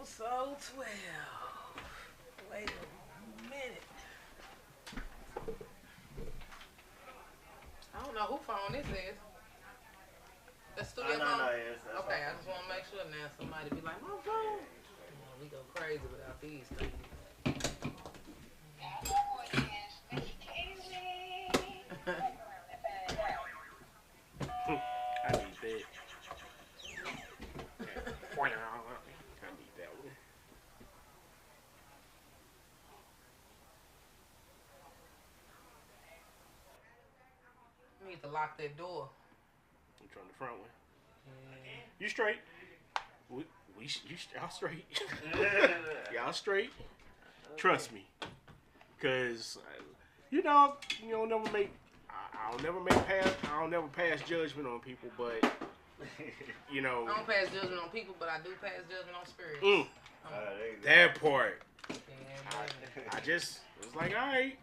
Episode 12. Wait a minute. I don't know who phone this is. The studio phone? No, yes, okay, I just want to make sure now somebody be like, my phone. We go crazy without these things. I need that. I need that one. We need to lock that door. I'm trying the front one. Yeah. You straight? Y'all straight? Y'all straight? Trust me, cause you don't never make. I'll never pass judgment on people, but I don't pass judgment on people, but I do pass judgment on spirits. That part. Yeah, I just was like, all right,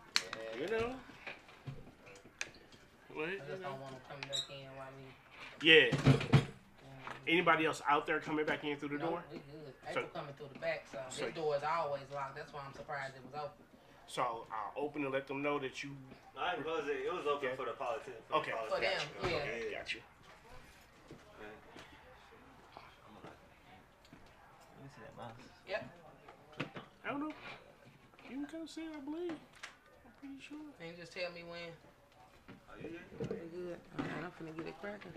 What, I just don't want to come back in while we. Yeah. Anybody else out there coming back in through the door? We good. April coming through the back, so this door is always locked. That's why I'm surprised it was open. So I'll open and let them know that you. No, it was open for the politicians. Okay. For them, yeah. Got you. Let me see that mouse. Yep. I don't know. You can come see it, I believe. I'm pretty sure. And you just tell me when. Oh, you good? We good. All right, I'm finna get it cracking.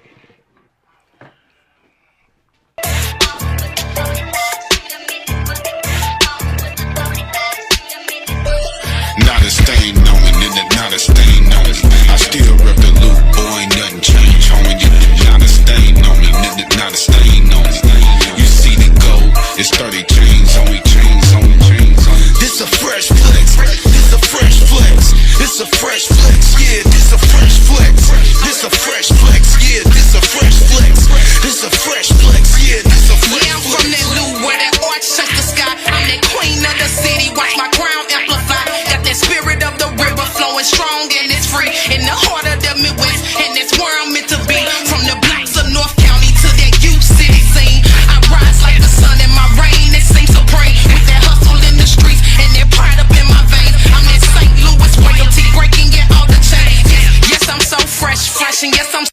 Not a stain on it, nigga, not a stain on it. I still rep the loop, boy, ain't nothing changed, homie. Not a stain on me, nigga, not a stain on it. You see the gold, it's 30 chains on me, chains on me, chains on me. This a fresh flex, this a fresh flex, this a fresh flex, yeah, this a fresh flex, this a fresh flex, yeah, this a fresh flex, this a fresh flex, yeah, this a fresh flex. Yeah, I'm from that loop where that arch touch the sky. I'm that queen of the city, watch my crown amplify. Got that spirit of the river flowing strong and it's free. In the heart of the Midwest, and that's where I'm meant to be. From the blocks of North County to that youth city scene. I rise like the sun in my reign, it seems supreme. With that hustle in the streets and that pride up in my veins. I'm that St. Louis royalty, breaking it all the chains. Yes, I'm so fresh, and yes, I'm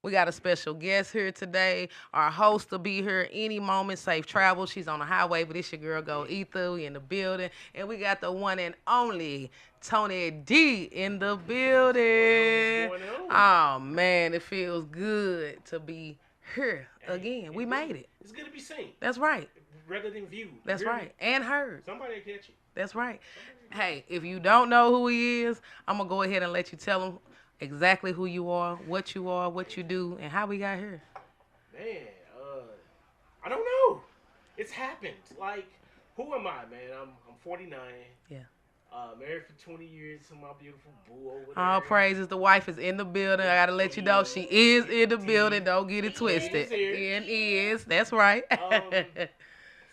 We got a special guest here today. Our host will be here any moment. Safe travel. She's on the highway, but it's your girl, Go Ether. We in the building. And we got the one and only Tony D in the building. What's going on? Oh, man, it feels good to be here again. We made it. It's good to be seen. That's right. Rather than viewed. That's right. And heard. Somebody will catch you. That's right. Hey, if you don't know who he is, I'm going to go ahead and let you tell him exactly who you are, what you do, and how we got here. Man, I don't know. It's happened. Like, who am I, man? I'm 49. Yeah. Married for 20 years to my beautiful boo over there. All praises. The wife is in the building. I got to let you know she is in the building. Don't get it twisted. And is. That's right.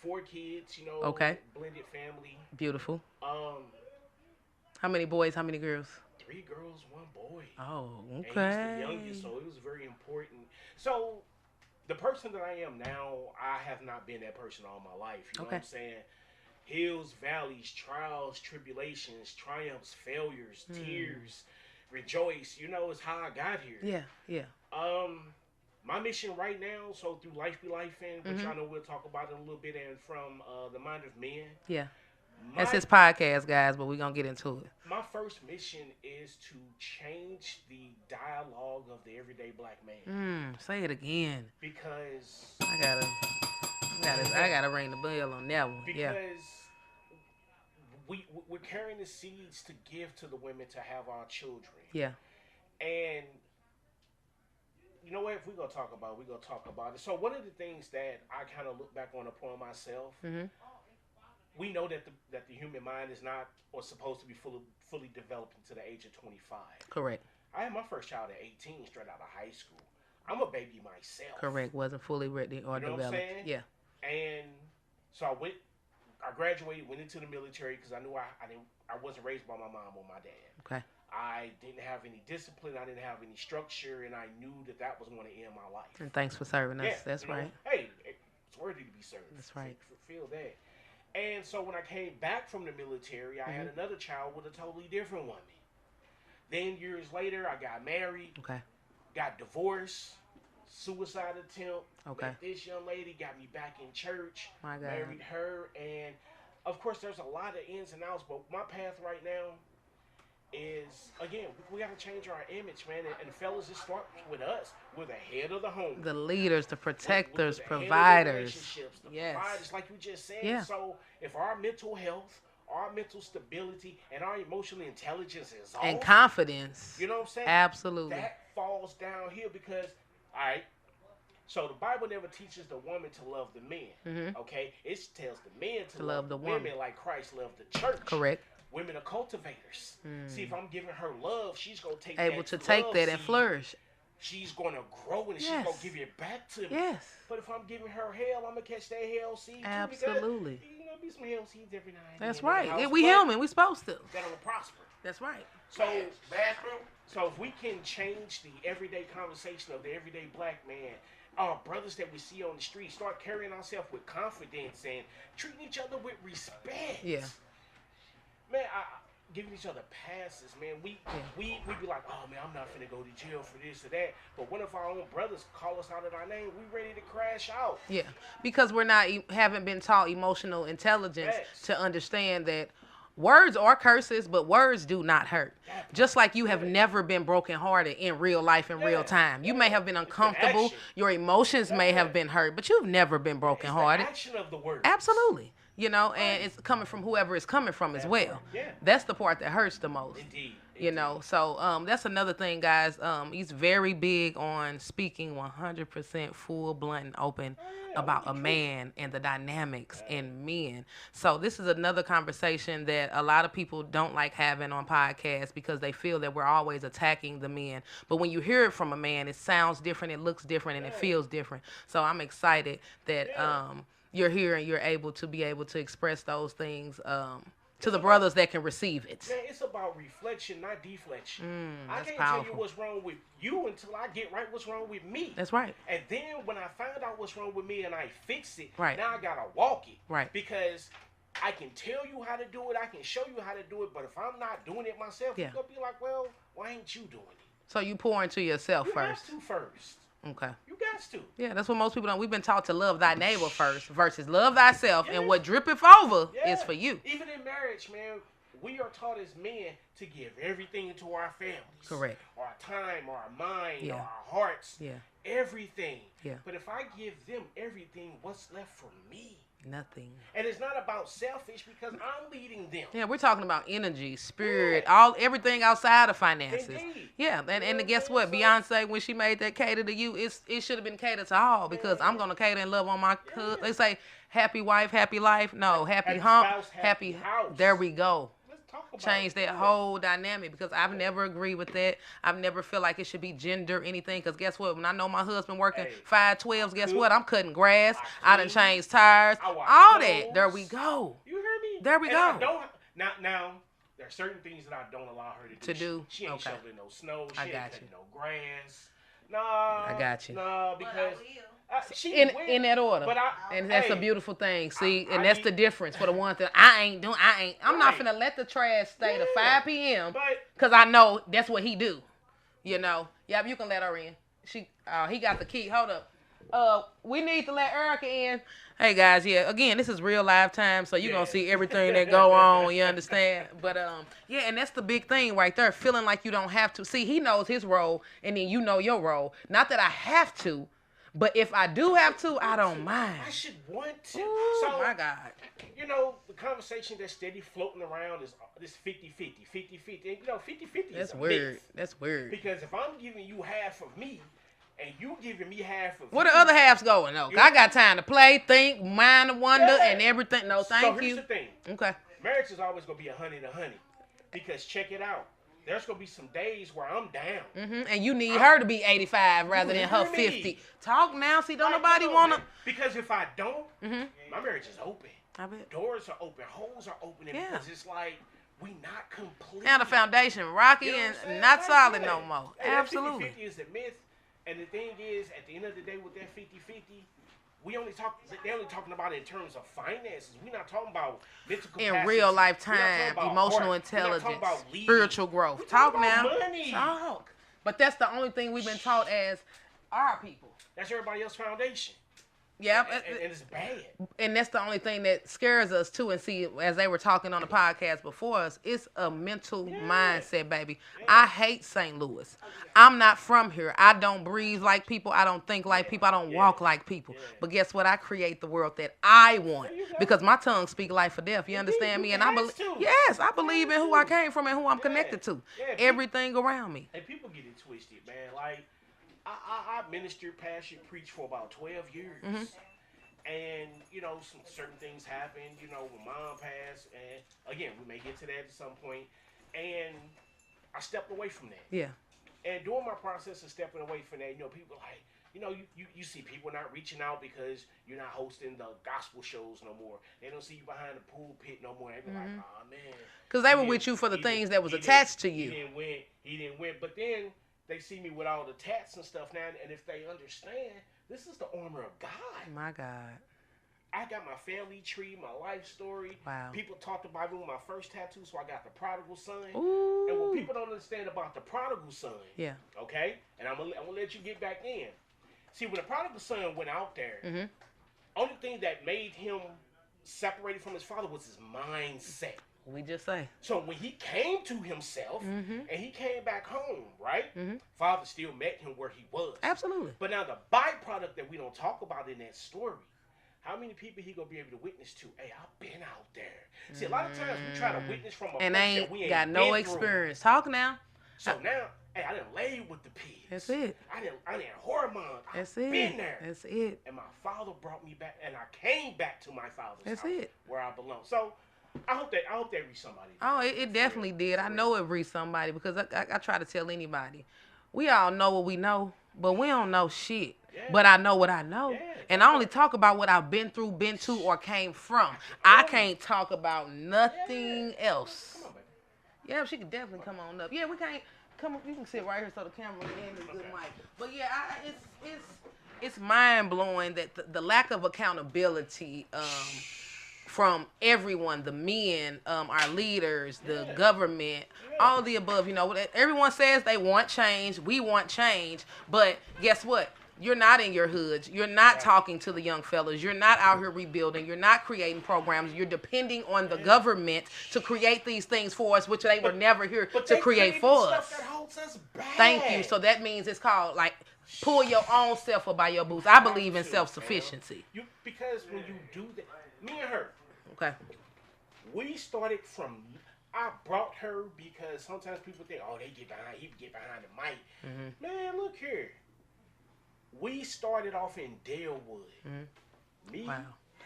4 kids, Okay. Blended family. Beautiful. How many boys, how many girls? 3 girls, 1 boy. Oh, And okay. he's the youngest, so it was very important. So, the person that I am now, I have not been that person all my life. You know what I'm saying? Hills, valleys, trials, tribulations, triumphs, failures, tears, rejoice. It's how I got here. Yeah. My mission right now, so through Life Be Life, which I know we'll talk about in a little bit, and from the Mind of Men. Yeah. That's his podcast, guys, but we're going to get into it. My first mission is to change the dialogue of the everyday black man. Say it again. Because I gotta ring the bell on that one. Because Yeah. we're carrying the seeds to give to the women to have our children. Yeah. And you know what? If we're gonna talk about it, we're gonna talk about it. So one of the things that I kind of look back on upon myself, we know that the human mind is not or supposed to be fully developed until the age of 25. Correct. I had my first child at 18, straight out of high school. I'm a baby myself. Correct. Wasn't fully ready or You know developed. what I'm saying? Yeah. And so I graduated, went into the military because I knew I wasn't raised by my mom or my dad. Okay. I I didn't have any discipline. I didn't have any structure, and I knew that was going to end my life. And thanks for serving us. Yeah, That's right. Hey, it's worthy to be served. That's right. Feel that. And so when I came back from the military, I had another child with a totally different woman. Then years later, I got married. Okay. Got divorced. Suicide attempt. Okay. Met this young lady, got me back in church. My God. Married her, and of course, there's a lot of ins and outs. But my path right now is, again, we got to change our image, man. And fellas, it starts with us. We're the head of the home. The leaders, the protectors, We're the providers. relationships, the Yes. providers, like you just said. Yeah. So if our mental health, our mental stability, and our emotional intelligence is off, And confidence. you know what I'm saying? Absolutely. That falls downhill because, all right, so the Bible never teaches the woman to love the men, okay? It tells the men to love the women like Christ loved the church. Correct. Women are cultivators. See, if I'm giving her love, she's going to take Able that to take love that and seed. flourish. She's going to grow and she's Yes. going to give it back to me. Yes. But if I'm giving her hell, I'm going to catch that hell seed too. Absolutely. Because, you know, be some hell seeds every night. That's in the right. house, Yeah, we but human. We supposed to. That don't prosper. That's right. So, so if we can change the everyday conversation of the everyday black man, our brothers that we see on the street, start carrying ourselves with confidence and treating each other with respect. Yeah. Man, giving each other passes, man. We be like, oh man, I'm not finna go to jail for this or that. But what if our own brothers call us out of our name? We ready to crash out. Yeah, because we're not haven't been taught emotional intelligence to understand that words are curses, but words do not hurt. Just like you have never been brokenhearted in real life in real time. You may have been uncomfortable. Your emotions may have been hurt, but you've never been brokenhearted. It's the action of the word. Absolutely. You know, and it's coming from whoever it's coming from as well. Yeah. That's the part that hurts the most. Indeed. You know, so that's another thing, guys. He's very big on speaking 100% full, blunt, and open about a man and the dynamics in men. So this is another conversation that a lot of people don't like having on podcasts because they feel that we're always attacking the men. But when you hear it from a man, it sounds different, it looks different, and it feels different. So I'm excited that you're here and you're able to express those things to the brothers that can receive it. Man, it's about reflection, not deflection. I that's can't powerful. tell you what's wrong with you until I get right what's wrong with me. That's right. And then when I find out what's wrong with me and I fix it, Right. now I gotta walk it. Right. Because I can tell you how to do it, I can show you how to do it, but if I'm not doing it myself, you're gonna be like, well, why ain't you doing it? So you pour into yourself You first. got to first. Okay. You got to. Yeah, that's what most people don't. We've been taught to love thy neighbor first versus love thyself, and Yeah. what drippeth over Yeah. is for you. Even in marriage, man, we are taught as men to give everything to our families. Correct. Our time, our mind, Yeah. our hearts. Yeah. Everything. Yeah. But if I give them everything, what's left for me? Nothing. And it's not about selfish because I'm leading them. Yeah, we're talking about energy, spirit, Yeah. everything outside of finances. Indeed. Yeah, and You know guess what what? I'm Beyonce, when she made that cater to you, it should have been catered to all because I'm gonna cater and love on my. They say happy wife, happy life. No, happy Happy hump, spouse, happy house. There we go. Let's talk about Change it. that whole dynamic because I've never agreed with that. I've never felt like it should be gender anything because guess what? When I know my husband working 5/12s, guess what? I'm cutting grass. I done changed tires. I wash All clothes. that. There we go. You hear me? There we And go. I don't, now, there are certain things that I don't allow her to do. To do? She ain't Okay. shoveling no snow. She I ain't got cutting you. no grass. Nah. I got you. Nah, because she In will, that order. But And that's a hey, beautiful thing. See, I and that's need- the difference for the ones that I'm not Right. finna let the trash stay to Yeah. 5 p.m. But because I know that's what he do. You know. Yep, you can let her in. He got the key. Hold up. We need to let Erica in. Hey guys, yeah. Again, this is real live time, so you're gonna see everything that go on. You understand? But yeah, and that's the big thing right there. Feeling like you don't have to. See, he knows his role, and then you know your role. Not that I have to, but if I do have to, I don't mind. I should want to. Ooh, So, my God. you know, the conversation that's steady floating around is this 50-50, 50-50. And, you know, 50-50 is That's a weird. myth. That's weird. Because if I'm giving you half of me, and you giving me half of Where you, the other half's going though? Yeah. I got time to play, think, mind to wonder, Yeah. and everything. No, So thank here's you. the thing. Okay. Marriage is always going to be 100-100. Because check it out. There's going to be some days where I'm down. And you need her to be 85 rather than her hear me? 50. Talk now. See, don't Like, nobody no, want to. man. Because if I don't, my marriage is open. I bet. Doors are open. Holes are opening. Yeah. Because it's like, we not complete. Now the foundation rocky You know what and I'm saying? not Like, solid yeah. no more. Hey, that Absolutely. 50-50 is a myth. And the thing is, at the end of the day, with that 50-50, they only talking about it in terms of finances. We're not talking about mental capacity. In real We're not lifetime, talking about emotional heart. We're not talking intelligence, about leading. spiritual growth. We're Talk talking now. about money. Talk. But that's the only thing we've been taught as our people. That's everybody else's foundation. Yeah, And it's bad. and that's the only thing that scares us too. And see, as they were talking on the podcast before us, it's a mental mindset, baby. I hate St. Louis. I'm not from here. I don't breathe like people. I don't think like people. I don't walk like people. But guess what? I create the world that I want because my tongue speak life or death. You understand me? And I believe. Yes, I believe in who I came from and who I'm connected to. Everything around me. And people get it twisted, man. Like, I ministered, pastored, preached for about 12 years. And, you know, some certain things happened, you know, when mom passed. And, again, we may get to that at some point. And I stepped away from that. Yeah. And during my process of stepping away from that, you know, people like, you know, you see people not reaching out because you're not hosting the gospel shows no more. They don't see you behind the pulpit no more. They be like, oh, man. Because they were with you for the things that was attached to you. He didn't win. But then they see me with all the tats and stuff now. And if they understand, this is the armor of God. My God. I got my family tree, my life story. Wow. People talked about it with my first tattoo, so I got the prodigal son. Ooh. And what people don't understand about the prodigal son, Yeah. okay? And I'm gonna let you get back in. See, when the prodigal son went out there, only thing that made him separated from his father was his mindset. We just say. So when he came to himself and he came back home, right? Father still met him where he was. Absolutely. But now the byproduct that we don't talk about in that story, how many people he gonna be able to witness to? Hey, I've been out there. See, a lot of times we try to witness from a And place they that we ain't ain't got no been experience. Talk now. Through. So now, hey, I done laid with the pigs. That's it. I didn't hormone. That's I've it. been there. That's it. And my father brought me back, and I came back to my father's That's house it. where I belong. So I hope they reach somebody. Oh, it definitely did. I know it reached somebody because I try to tell anybody. We all know what we know, but we don't know shit. Yeah. But I know what I know. Yeah. And I only talk about what I've been through, been to, or came from. I can't talk about nothing else. Come on, baby. Yeah, she could definitely come on up. Yeah, we can't come. You can sit right here so the camera and the good mic. But yeah, it's mind blowing that the lack of accountability from everyone, the men, our leaders, the government, all the above. You know, everyone says they want change. We want change, but guess what? You're not in your hoods. You're not talking to the young fellas. You're not out here rebuilding. You're not creating programs. You're depending on the government to create these things for us, which they were never here to create for us. That holds us back. Thank you. So that means it's called like pull your own self up by your boots. I believe in self-sufficiency. Because when you do that, me and her, Okay. we started from. I brought her because sometimes people think, oh, he get behind the mic. Man, look here. We started off in Dalewood. Me,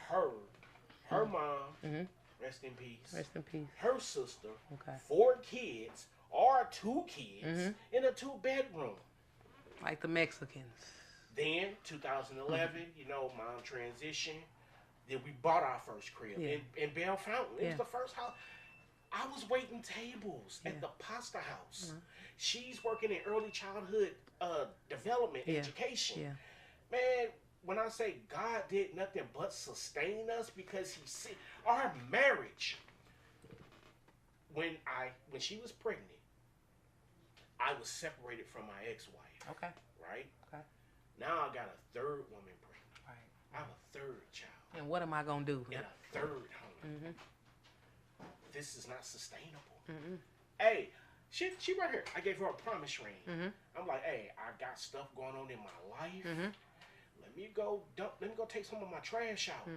her mom, rest in peace. Rest in peace. Her sister, Okay. 4 kids, or 2 kids in a 2-bedroom. Like the Mexicans. Then 2011, you know, mom transitioned. Then we bought our first crib in Bell Fountain. It was the first house. I was waiting tables at the pasta house. She's working in early childhood development, education. Yeah. Man, when I say God did nothing but sustain us because he see our marriage. When she was pregnant, I was separated from my ex-wife. Okay. Right? Okay. Now I got a 3rd woman pregnant. Right. I have a 3rd child. And what am I gonna do? In a 3rd home. This is not sustainable. Hey, she right here. I gave her a promise ring. I'm like, hey, I got stuff going on in my life. Let me go take some of my trash out.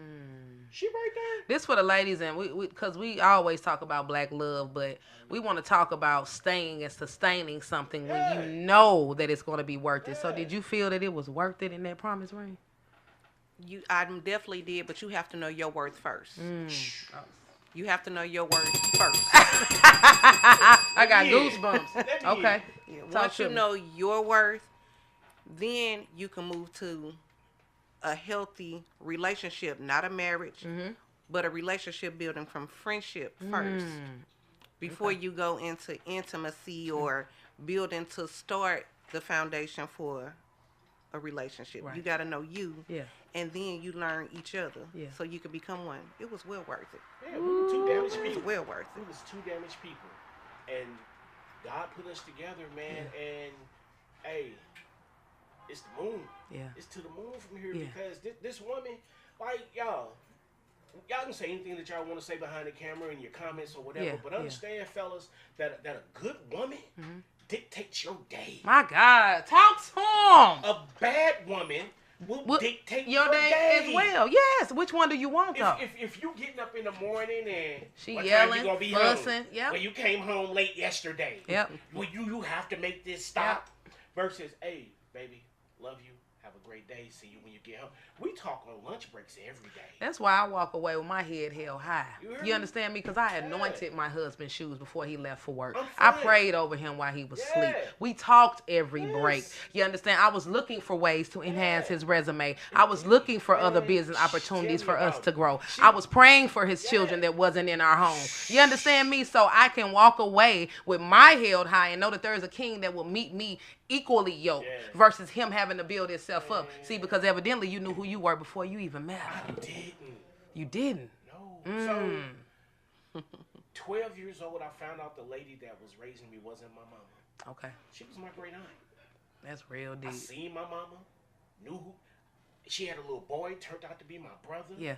She right there. This for the ladies, and we because we always talk about black love, but we want to talk about staying and sustaining something when you know that it's going to be worth it. So did you feel that it was worth it in that promise ring? I definitely did, but you have to know your worth first. You have to know your worth first. I got goosebumps. Okay. Once you know your worth, then you can move to a healthy relationship, not a marriage, but a relationship building from friendship first. before you go into intimacy or building to start the foundation for a relationship. Right. You got to know you. Yeah. And then you learn each other. Yeah. So you can become one. It was well worth it. Yeah, we were two damaged It was people. well worth We it. was two damaged people, and God put us together, man. And hey, it's the moon. Yeah. It's to the moon from here Yeah. because this woman, like y'all can say anything that y'all want to say behind the camera in your comments or whatever. Yeah, But yeah. understand, fellas, that a good woman dictates your day. My God, talk to him. A bad woman will dictate your day as well. Yes. Which one do you want though? If you getting up in the morning and She what time yelling, you gonna be fussing, home? yep. Well, you came home late yesterday. Yep. Well, you have to make this stop. Versus, hey, baby, love you. Have a great day. See you when you get home. We talk on lunch breaks every day. That's why I walk away with my head held high. You hear You me? understand me? Because I anointed my husband's shoes before he left for work. I'm I fine. prayed over him while he was Yeah. asleep. We talked every Yes. break. You understand? I was looking for ways to enhance his resume. I was looking for other Man, business opportunities tell me for us about to it. grow. I was praying for his children that wasn't in our home. You understand me? So I can walk away with my held high and know that there is a king that will meet me equally yoked versus him having to build himself up. See, because evidently you knew who you were before you even met I him. didn't. You didn't. No. So, 12 years old, I found out the lady that was raising me wasn't my mama. Okay. She was my great aunt. That's real I deep. seen my mama, knew who. She had a little boy, turned out to be my brother. Yeah.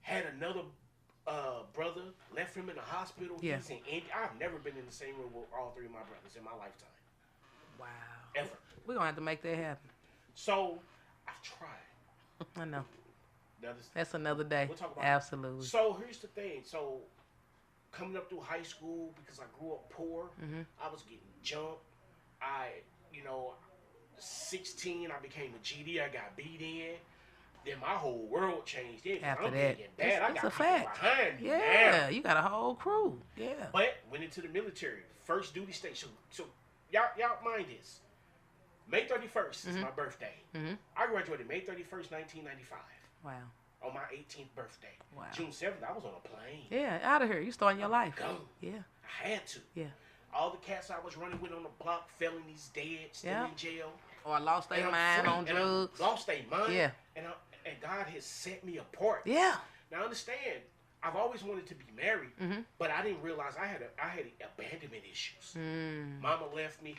Had another brother, left him in the hospital. Yeah. He's in India. I've never been in the same room with all three of my brothers in my lifetime. Wow. Ever. We're going to have to make that happen. So, I've tried. I know. Now, this- That's another day. We'll talk about it. Absolutely. So, here's the thing. So, coming up through high school, because I grew up poor, I was getting jumped. 16, I became a GD. I got beat in. Then my whole world changed. Then After I'm that. getting bad. I That's got a people fact. behind me Yeah. now. You got a whole crew. Yeah. But went into the military. First duty station. So y'all mind this. May 31st is my birthday. I graduated May 31st, 1995. Wow. On my 18th birthday. Wow. June 7th, I was on a plane. Yeah. Out of here. You starting your life. Gone. Yeah. I had to. Yeah. All the cats I was running with on the block, felonies, dead, still Yeah. in jail. Or lost their And I'm mind free, on and I drugs. lost their mind. Yeah. And God has set me apart. Yeah. Now understand, I've always wanted to be married, but I didn't realize I had abandonment issues. Mama left me.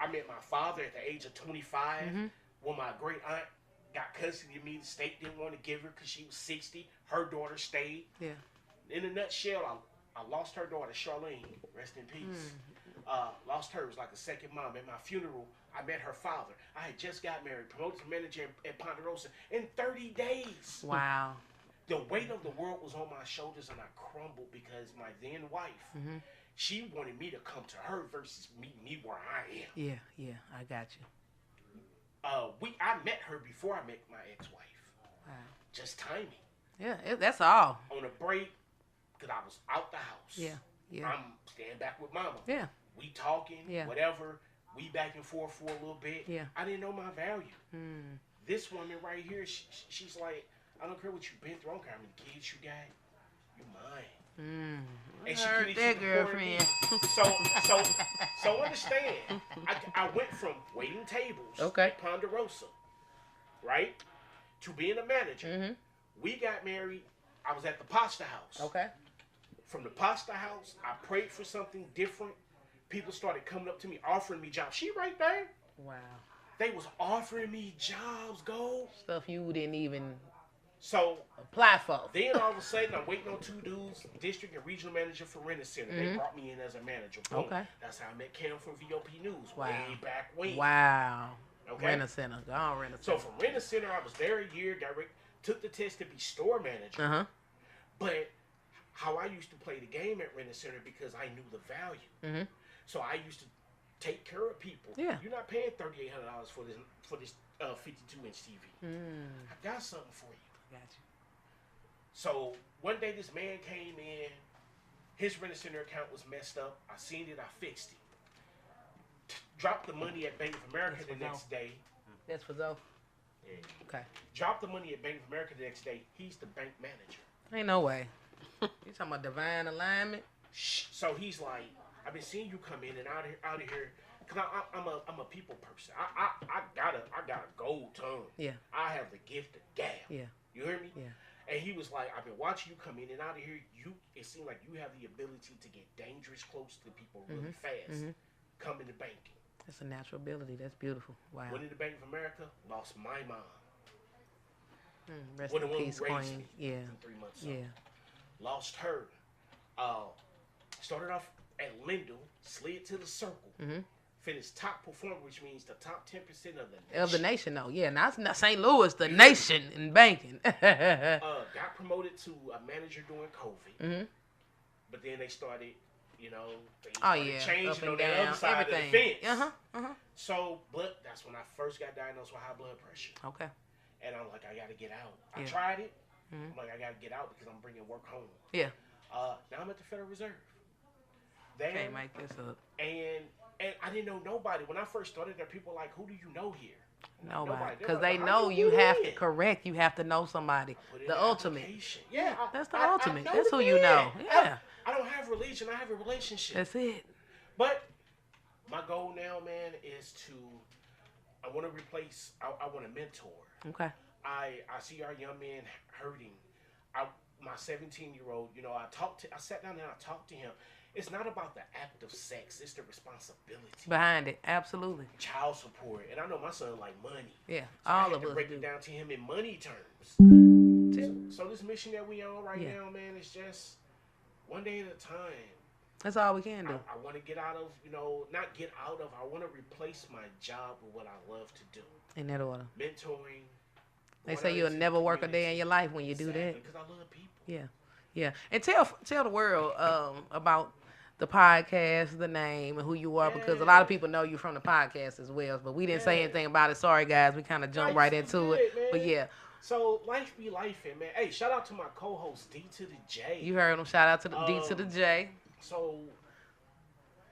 I met my father at the age of 25 when my great aunt got custody of me. The state didn't want to give her because she was 60. Her daughter stayed. Yeah. In a nutshell, I lost her daughter, Charlene. Rest in peace. Lost her. It was like a second mom. At my funeral, I met her father. I had just got married, promoted to manager at Ponderosa in 30 days. Wow. The weight of the world was on my shoulders, and I crumbled because my then wife, she wanted me to come to her versus meet me where I am. Yeah. Yeah. I got you. I met her before I met my ex-wife. Wow. Just timing. Yeah. That's all. On a break, because I was out the house. Yeah. Yeah. I'm staying back with mama. Yeah. We talking, Yeah. whatever. We back and forth for a little bit. Yeah. I didn't know my value. This woman right here, she's like, I don't care what you've been through. I don't care how many kids you got. You mine. And she Heard couldn't that, even afford girlfriend. me. So understand. I went from waiting tables at Ponderosa, right, to being a manager. We got married. I was at the pasta house. Okay. From the pasta house, I prayed for something different. People started coming up to me, offering me jobs. She right there. Wow. They was offering me jobs, Gold. Stuff you didn't even So apply for. then all of a sudden, I'm waiting on two dudes, district and regional manager for Redefining. They brought me in as a manager. Boom. Okay. That's how I met Cam from VOP News. Wow. Way back when. Wow. Okay. Rent-A-Center. Go on, Rent-A-Center. So from Redefining, I was there a year. Took the test to be store manager. But how I used to play the game at Redefining because I knew the value. So I used to take care of people. Yeah. You're not paying $3,800 for this 52-inch TV. I got something for you. Got you. So one day this man came in. His Rent-A-Center account was messed up. I seen it. I fixed it. Dropped the money at Bank of America the next day. That's for Zoe. Yeah. Okay. Dropped the money at Bank of America the next day. He's the bank manager. Ain't no way. You talking about divine alignment? So he's like, I've been seeing you come in and out of here. Cause I'm a people person. I got a gold tongue. Yeah. I have the gift of gab. Yeah. You hear me? Yeah. And he was like, I've been watching you come in and out of here. It seemed like you have the ability to get dangerous close to people really fast. Come into banking. That's a natural ability. That's beautiful. Wow. Went into Bank of America, lost my mom. Rest One in of the peace, raised Queen. me Yeah. from 3 months. Yeah. Lost her. Started off at Lindell, slid to the Circle. Finished top performer, which means the top 10% of the nation. Of the nation, though. Yeah, not St. Louis, the nation in banking. Got promoted to a manager during COVID. But then they started, things started changing up and on down, that other side everything. of the fence. So, but that's when I first got diagnosed with high blood pressure. Okay. And I'm like, I got to get out. I Yeah. tried it. I'm like, I got to get out because I'm bringing work home. Yeah. Now I'm at the Federal Reserve. Can't make this up. And I didn't know nobody. When I first started there, people were like, who do you know here? Nobody. They're Because like, they "How know you get have to in?" correct. You have to know somebody. Put in The an ultimate. application. Yeah. That's the I ultimate. know That's the who you man. know. Yeah. I don't have religion. I have a relationship. That's it. But my goal now, man, is I want to replace, I want to mentor. Okay. I see our young men hurting. My 17-year-old, I sat down and I talked to him. It's not about the act of sex. It's the responsibility. Behind it. Absolutely. Child support. And I know my son like money. Yeah. So All I had of to us break do. it down to him in money terms. So this mission that we on right now, man, is just one day at a time. That's all we can do. I want to get out of, not get out of, I want to replace my job with what I love to do. In that order. Mentoring. They going say out you'll into never the work a day community. in your life when you do that. Because I love people. Yeah. Yeah. And tell the world about the podcast, the name, and who you are, because a lot of people know you from the podcast as well. But we didn't say anything about it. Sorry, guys. We kind of jumped right into it. Man. But yeah. So life be life, man. Hey, shout out to my co-host D to the J. You heard him. Shout out to the D to the J. So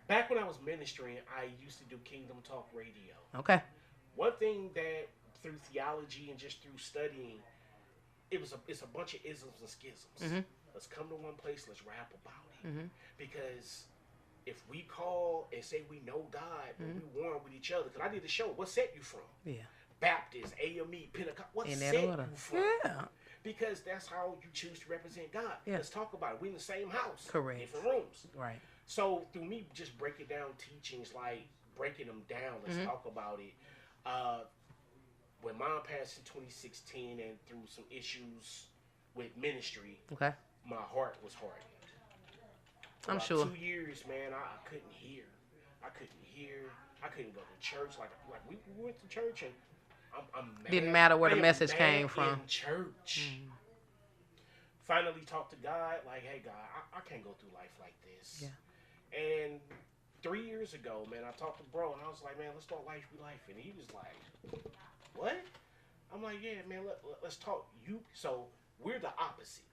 back when I was ministering, I used to do Kingdom Talk Radio. Okay. One thing that through theology and just through studying, it's a bunch of isms and schisms. Let's come to one place. Let's rap about it. Because if we call and say we know God, but we warn with each other. Because I did the show. What set you from? Yeah. Baptist, AME, Pentecost. What In set that you order. from? Yeah. Because that's how you choose to represent God. Yeah. Let's talk about it. We in the same house. Correct. Different rooms. Right. So through me just breaking down teachings, like breaking them down, let's talk about it. When mom passed in 2016 and through some issues with ministry, Okay. my heart was hardened. For I'm about sure. 2 years, man, I couldn't hear. I couldn't go to church. Like we went to church and I'm mad. Didn't matter where the I am message mad came from. in church. Finally talked to God, like, hey, God, I can't go through life like this. Yeah. And 3 years ago, man, I talked to bro, and I was like, man, let's talk life be life. And he was like, what? I'm like, yeah, man, let's talk. So we're the opposite.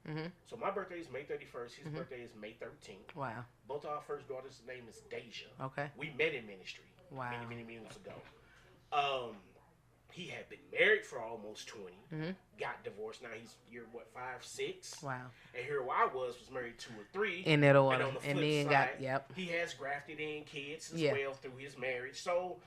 So my birthday is May 31st. His birthday is May 13th. Wow. Both our first daughter's name is Deja. Okay. We met in ministry. Wow. Many moons ago. He had been married for almost 20. Got divorced. Now he's year 5, 6. Wow. And here I was married 2 or 3. In that order. And on the flip then side, yep. he has grafted in kids as Yeah. well through his marriage. So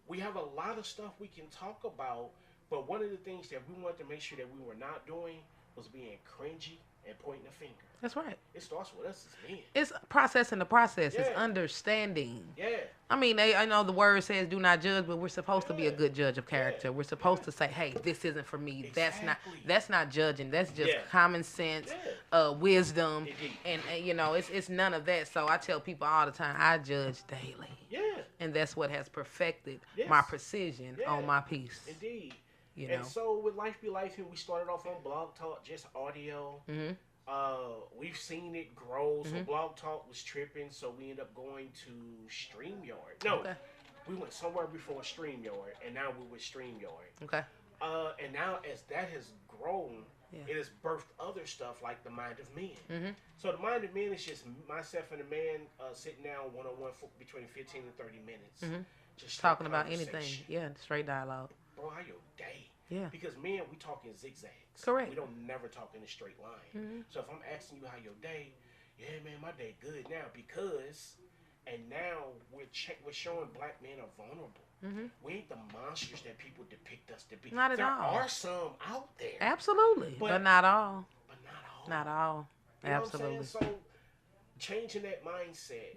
we have a lot of stuff we can talk about. But one of the things that we wanted to make sure that we were not doing was being cringy and pointing a finger. That's right. It starts with us as men. It's processing the process. It's Yeah. understanding. Yeah. I mean, I know the word says do not judge, but we're supposed to be a good judge of character. We're supposed to say, hey, this isn't for me. Exactly. That's not judging. That's just Yeah. common sense, wisdom, Indeed. and it's none of that. So I tell people all the time, I judge daily. Yeah. And that's what has perfected Yes. my precision Yeah. on my piece. Indeed. You know. And so with Life Be Life, we started off on Blog Talk, just audio. We've seen it grow. So Blog Talk was tripping, so we ended up going to StreamYard. No, Okay. we went somewhere before StreamYard, and now we're with StreamYard. Okay. And now as that has grown, Yeah. it has birthed other stuff like The Mind of Men. So The Mind of Men is just myself and a man sitting down one-on-one for between 15 and 30 minutes. Just straight Talking about anything. conversation. Yeah, straight dialogue. Bro, how your day? Yeah. Because men, we talk in zigzags. Correct. We don't never talk in a straight line. So if I'm asking you how your day, yeah, man, my day good now because, and now we're showing black men are vulnerable. We ain't the monsters that people depict us to be. Not at there all. are some out there, Absolutely, but not all. but not all. Not all. You know Absolutely. what I'm saying? So changing that mindset.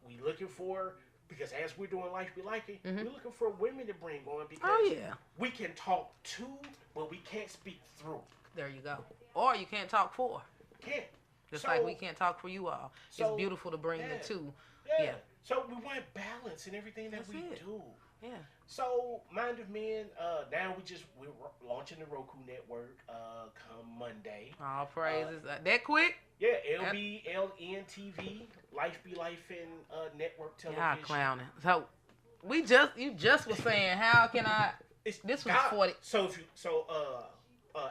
We looking for because as we're doing life be like it, we're looking for women to bring on because Oh yeah. we can talk to, but we can't speak through. There you go. Or you can't talk for. Can't. Just So- like we can't talk for you all. so, It's beautiful to bring yeah. the two. Yeah. Yeah. So we want balance in everything that That's we it. do. Yeah. So Mind of Men, now we're launching the Roku network come Monday. All praises. That quick? Yeah, LBLN TV, Life Be Life in network television. Y'all clowning. So you just was saying how can I this was 40. So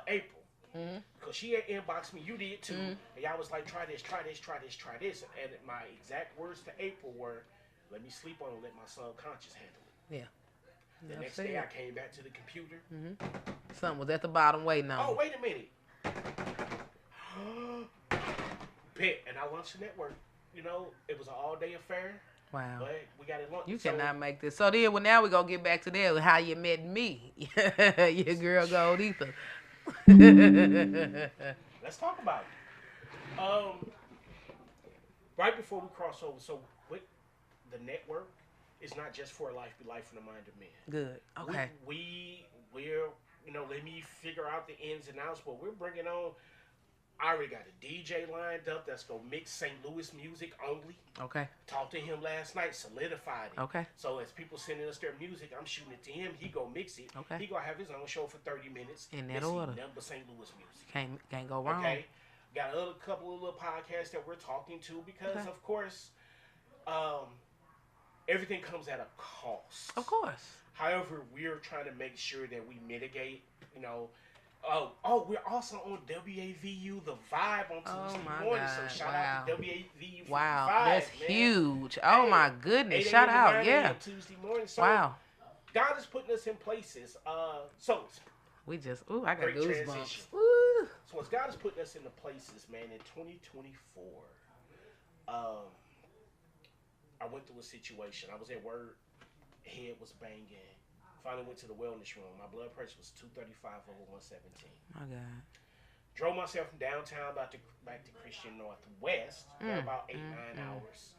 April. Because she had inboxed me, you did too. And y'all was like, try this. And my exact words to April were, let me sleep on it, let my subconscious handle it. Yeah. The next see day it. I came back to the computer. Something was at the bottom waiting on Oh, me. wait a minute. Bet. And I launched the network. You know, it was an all-day affair. Wow. But we got it launched. You cannot make this. So then, well, now we're going to get back to that, how you met me. Your girl Gold Ether. Let's talk about it. Right before we cross over, so with the network is not just for Life Be Life in the Mind of Men. Good. Okay. We're let me figure out the ins and outs, but we're bringing on. I already got a DJ lined up that's gonna mix St. Louis music only. Okay. Talked to him last night, solidified it. Okay. So as people sending us their music, I'm shooting it to him. He gonna mix it. Okay. He gonna have his own show for 30 minutes. In that mixing order. Nothing but St. Louis music. Can't go wrong. Okay. Got a couple of little podcasts that we're talking to because, Okay. of course, everything comes at a cost. Of course. However, we're trying to make sure that we mitigate, we're also on WAVU, The Vibe on Tuesday my morning. God. So shout Wow. out to WAVU for Wow. The Vibe, That's man. huge. Oh, Hey, my goodness. 8 Shout a.m. to out. 9 Yeah. a.m. Tuesday morning. So Wow. God is putting us in places. So I got Great goosebumps. transition. Ooh. So as God is putting us into places, man, in 2024, I went through a situation. I was at work, head was banging. Finally went to the wellness room. My blood pressure was 235 over 117. My God. Drove myself from downtown back to Christian Northwest for about 8-9 hours.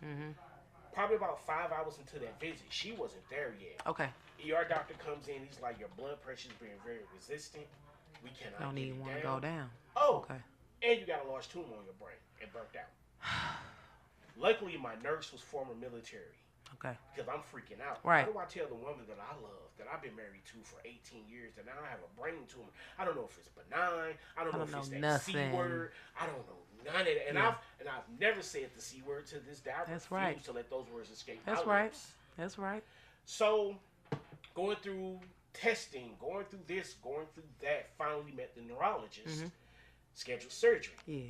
Probably about 5 hours into that visit. She wasn't there yet. Okay. ER doctor comes in. He's like, your blood pressure's being very resistant. We cannot Don't get even it want to down. go down. Oh, Okay. and you got a large tumor on your brain. It burnt out. Luckily, my nurse was former military Okay. because I'm freaking out. Right. How do I tell the woman that I love, that I've been married to for 18 years, that now I have a brain tumor? I don't know if it's benign. I don't know if it's that C nothing. word. I don't know none of that. And Yeah. I've never said the C word to this day. I That's refuse right. to let those words escape That's my right. lips. That's right. So, going through testing, going through this, going through that, finally met the neurologist, scheduled surgery. Yeah.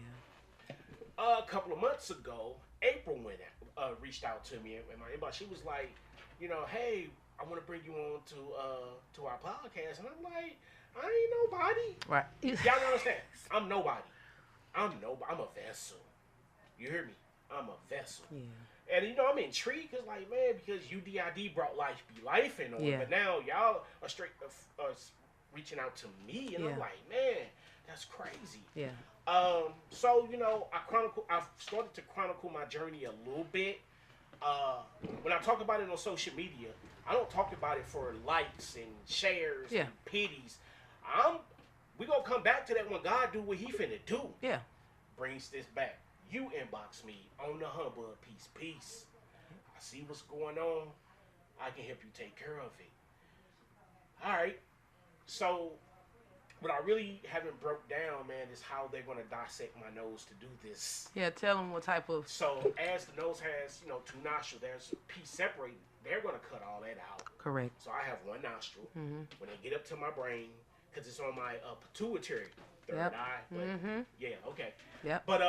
A couple of months ago, April reached out to me in my inbox. She was like, hey, I want to bring you on to our podcast. And I'm like, I ain't nobody. Right. Y'all don't understand. I'm nobody. I'm a vessel. You hear me? I'm a vessel. Yeah. And I'm intrigued because, because UDID brought Life Be Life in on it, Yeah. but now y'all are straight reaching out to me, and I'm Yeah. like, man, that's crazy. Yeah. So I've started to chronicle my journey a little bit. When I talk about it on social media, I don't talk about it for likes and shares Yeah. and pities. We gonna come back to that when God do what He finna do. Yeah. Brings this back. You inbox me on the humbug piece. Peace. I see what's going on. I can help you take care of it. All right. So, what I really haven't broke down, man, is how they're going to dissect my nose to do this. Yeah. Tell them what type of. So, as the nose has, two nostrils, there's a piece separated. They're going to cut all that out. Correct. So, I have one nostril. When they get up to my brain, because it's on my pituitary, third Yep. eye. But yeah, okay. Yep. But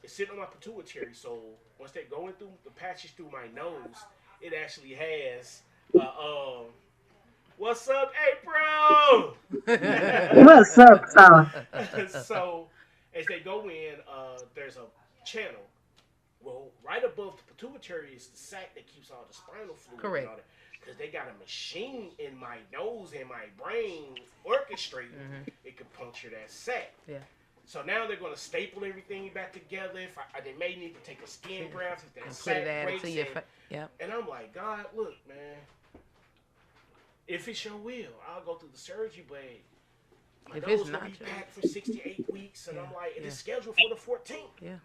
it's sitting on my pituitary. So once they going through the patches through my nose, it actually has what's up, April? What's up, Tom? So as they go in, there's a channel. Well, right above the pituitary is the sac that keeps all the spinal fluid Correct. and all that. Because they got a machine in my nose and my brain orchestrating, it could puncture that sac. Yeah. So now they're going to staple everything back together. If they may need to take a skin graft if that And put sac it added breaks. to your Yep. And I'm like, God, look, man. If it's your will, I'll go through the surgery, but my If nose it's will not be your- back for 6 to 8 weeks. And Yeah, I'm like, yeah. it's scheduled for the 14th. Yeah.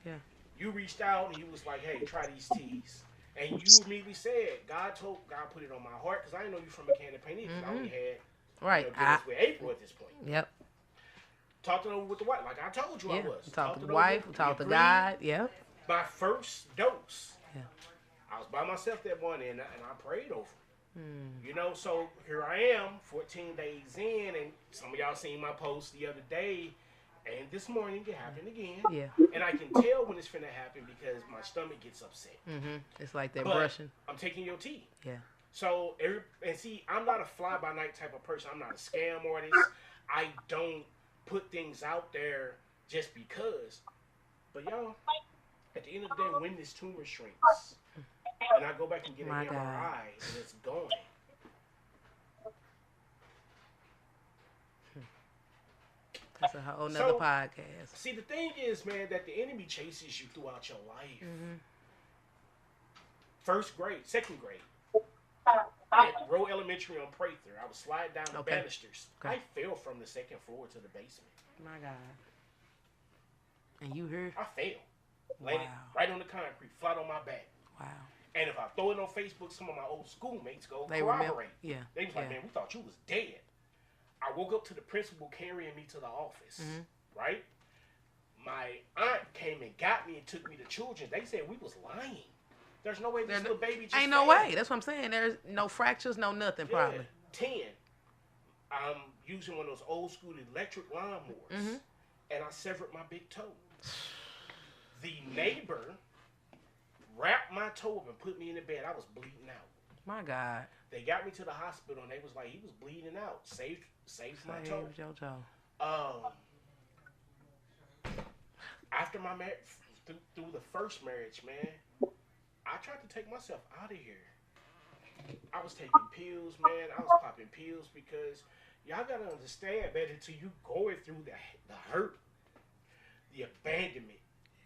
Yeah. You reached out and you was like, hey, try these teas. And you immediately said, God put it on my heart because I didn't know you from a can of paint because I only had Right. business with April at this point. Yep. Talked it over with the wife, like I told you I Yeah. was. Talk to it the over, wife. we Talk to agreed. God. Yep. My first dose. Yeah. I was by myself that morning and I prayed over. Hmm. You know, so here I am, 14 days in, and some of y'all seen my post the other day, and this morning it happened again. Yeah. And I can tell when it's finna happen because my stomach gets upset. It's like they're But brushing. I'm taking your tea. Yeah. So, and see, I'm not a fly-by-night type of person. I'm not a scam artist. I don't put things out there just because. But y'all, at the end of the day, when this tumor shrinks, and I go back and get an My MRI, God. and it's gone. That's a whole nother So- podcast. See, the thing is, man, that the enemy chases you throughout your life. First grade, second grade. At Rowe Elementary on Prather, I was sliding down the Okay. banisters. Okay. I fell from the second floor to the basement. My God. And you here? I fell. Landed Wow. right on the concrete, flat on my back. Wow. And if I throw it on Facebook, some of my old schoolmates go They corroborate. remember. Yeah. They was like, Yeah. man, we thought you was dead. I woke up to the principal carrying me to the office, right? My aunt came and got me and took me to children. They said we was lying. There's no way this little baby just Ain't no fell. way. That's what I'm saying. There's no fractures, no nothing, Yeah. probably. 10. I'm using one of those old school electric lawnmowers, and I severed my big toe. The neighbor wrapped my toe up and put me in the bed. I was bleeding out. My God. They got me to the hospital, and they was like, he was bleeding out. Saved my toe. Save your toe. After my marriage, through the first marriage, man, I tried to take myself out of here. I was taking pills, man. I was popping pills because y'all gotta understand, man, until you going through the hurt, the abandonment.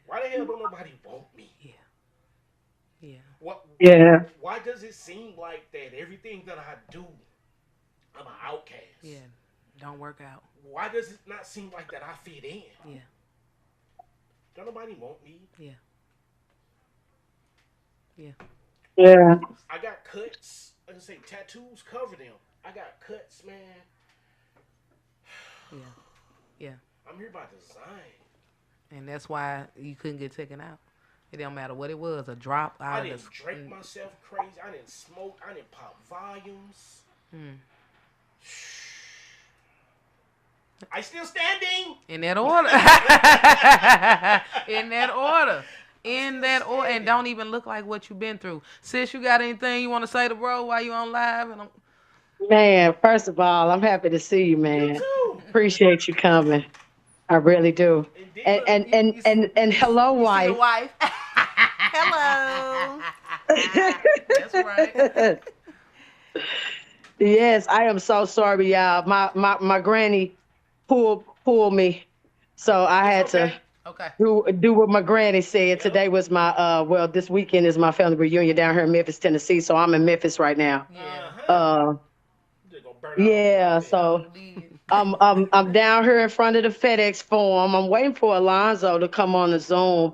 Why the hell don't nobody want me? Yeah. Yeah. What? Yeah. Why does it seem like that everything that I do, I'm an outcast? Yeah. Don't work out. Why does it not seem like that I fit in? Yeah. Don't nobody want me. Yeah. Yeah. Yeah. I got cuts. Like I say, tattoos cover them. I got cuts, man. Yeah. Yeah. I'm here by design. And that's why you couldn't get taken out. It don't matter what it was, a drop I out of didn't the drink myself crazy. I didn't smoke. I didn't pop volumes. I still standing. in that order. In that order. In that order. And don't even look like what you've been through. Sis, you got anything you want to say to bro while you on live? And Man, first of all, I'm happy to see you, man. Too. Appreciate you coming. I really do. Indeed. And hello, you see the wife. wife. Hello. That's right. Yes, I am so sorry, y'all. My granny pulled me, so I had Okay. Okay. to do what my granny said. Today was my this weekend is my family reunion down here in Memphis, Tennessee. So I'm in Memphis right now. Yeah. Just gonna burn out Yeah, a little bit. so I'm down here in front of the FedEx Forum. I'm waiting for Alonzo to come on the Zoom.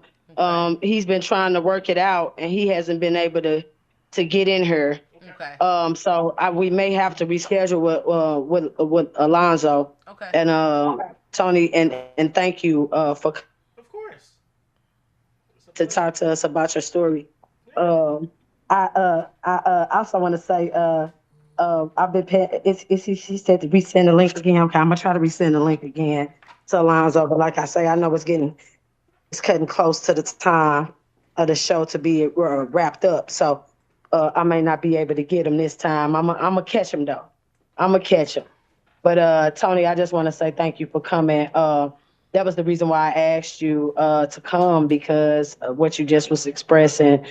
He's been trying to work it out, and he hasn't been able to get in here. Okay. So we may have to reschedule with Alonzo Okay. and Tony, and thank you for Of course. It's a to pleasure. talk to us about your story. I also want to say I've been paying. She said to resend the link again. Okay, I'm gonna try to resend the link again to Alonzo. But like I say, I know it's cutting close to the time of the show to be wrapped up. So I may not be able to get him this time. I'm gonna catch him though. I'm gonna catch him. But Tony, I just want to say thank you for coming. that was the reason why I asked you to come because of what you just was expressing.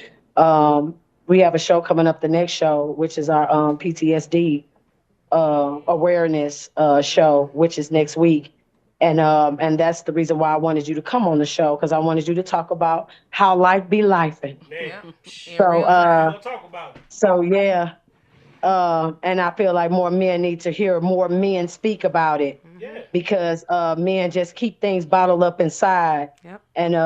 We have a show coming up, the next show, which is our PTSD awareness show, which is next week. And that's the reason why I wanted you to come on the show, because I wanted you to talk about how life be lifing. Man, Yeah. In So real we time. gonna talk about it. so yeah. And I feel like more men need to hear more men speak about it, Yeah. because men just keep things bottled up inside. Yep. And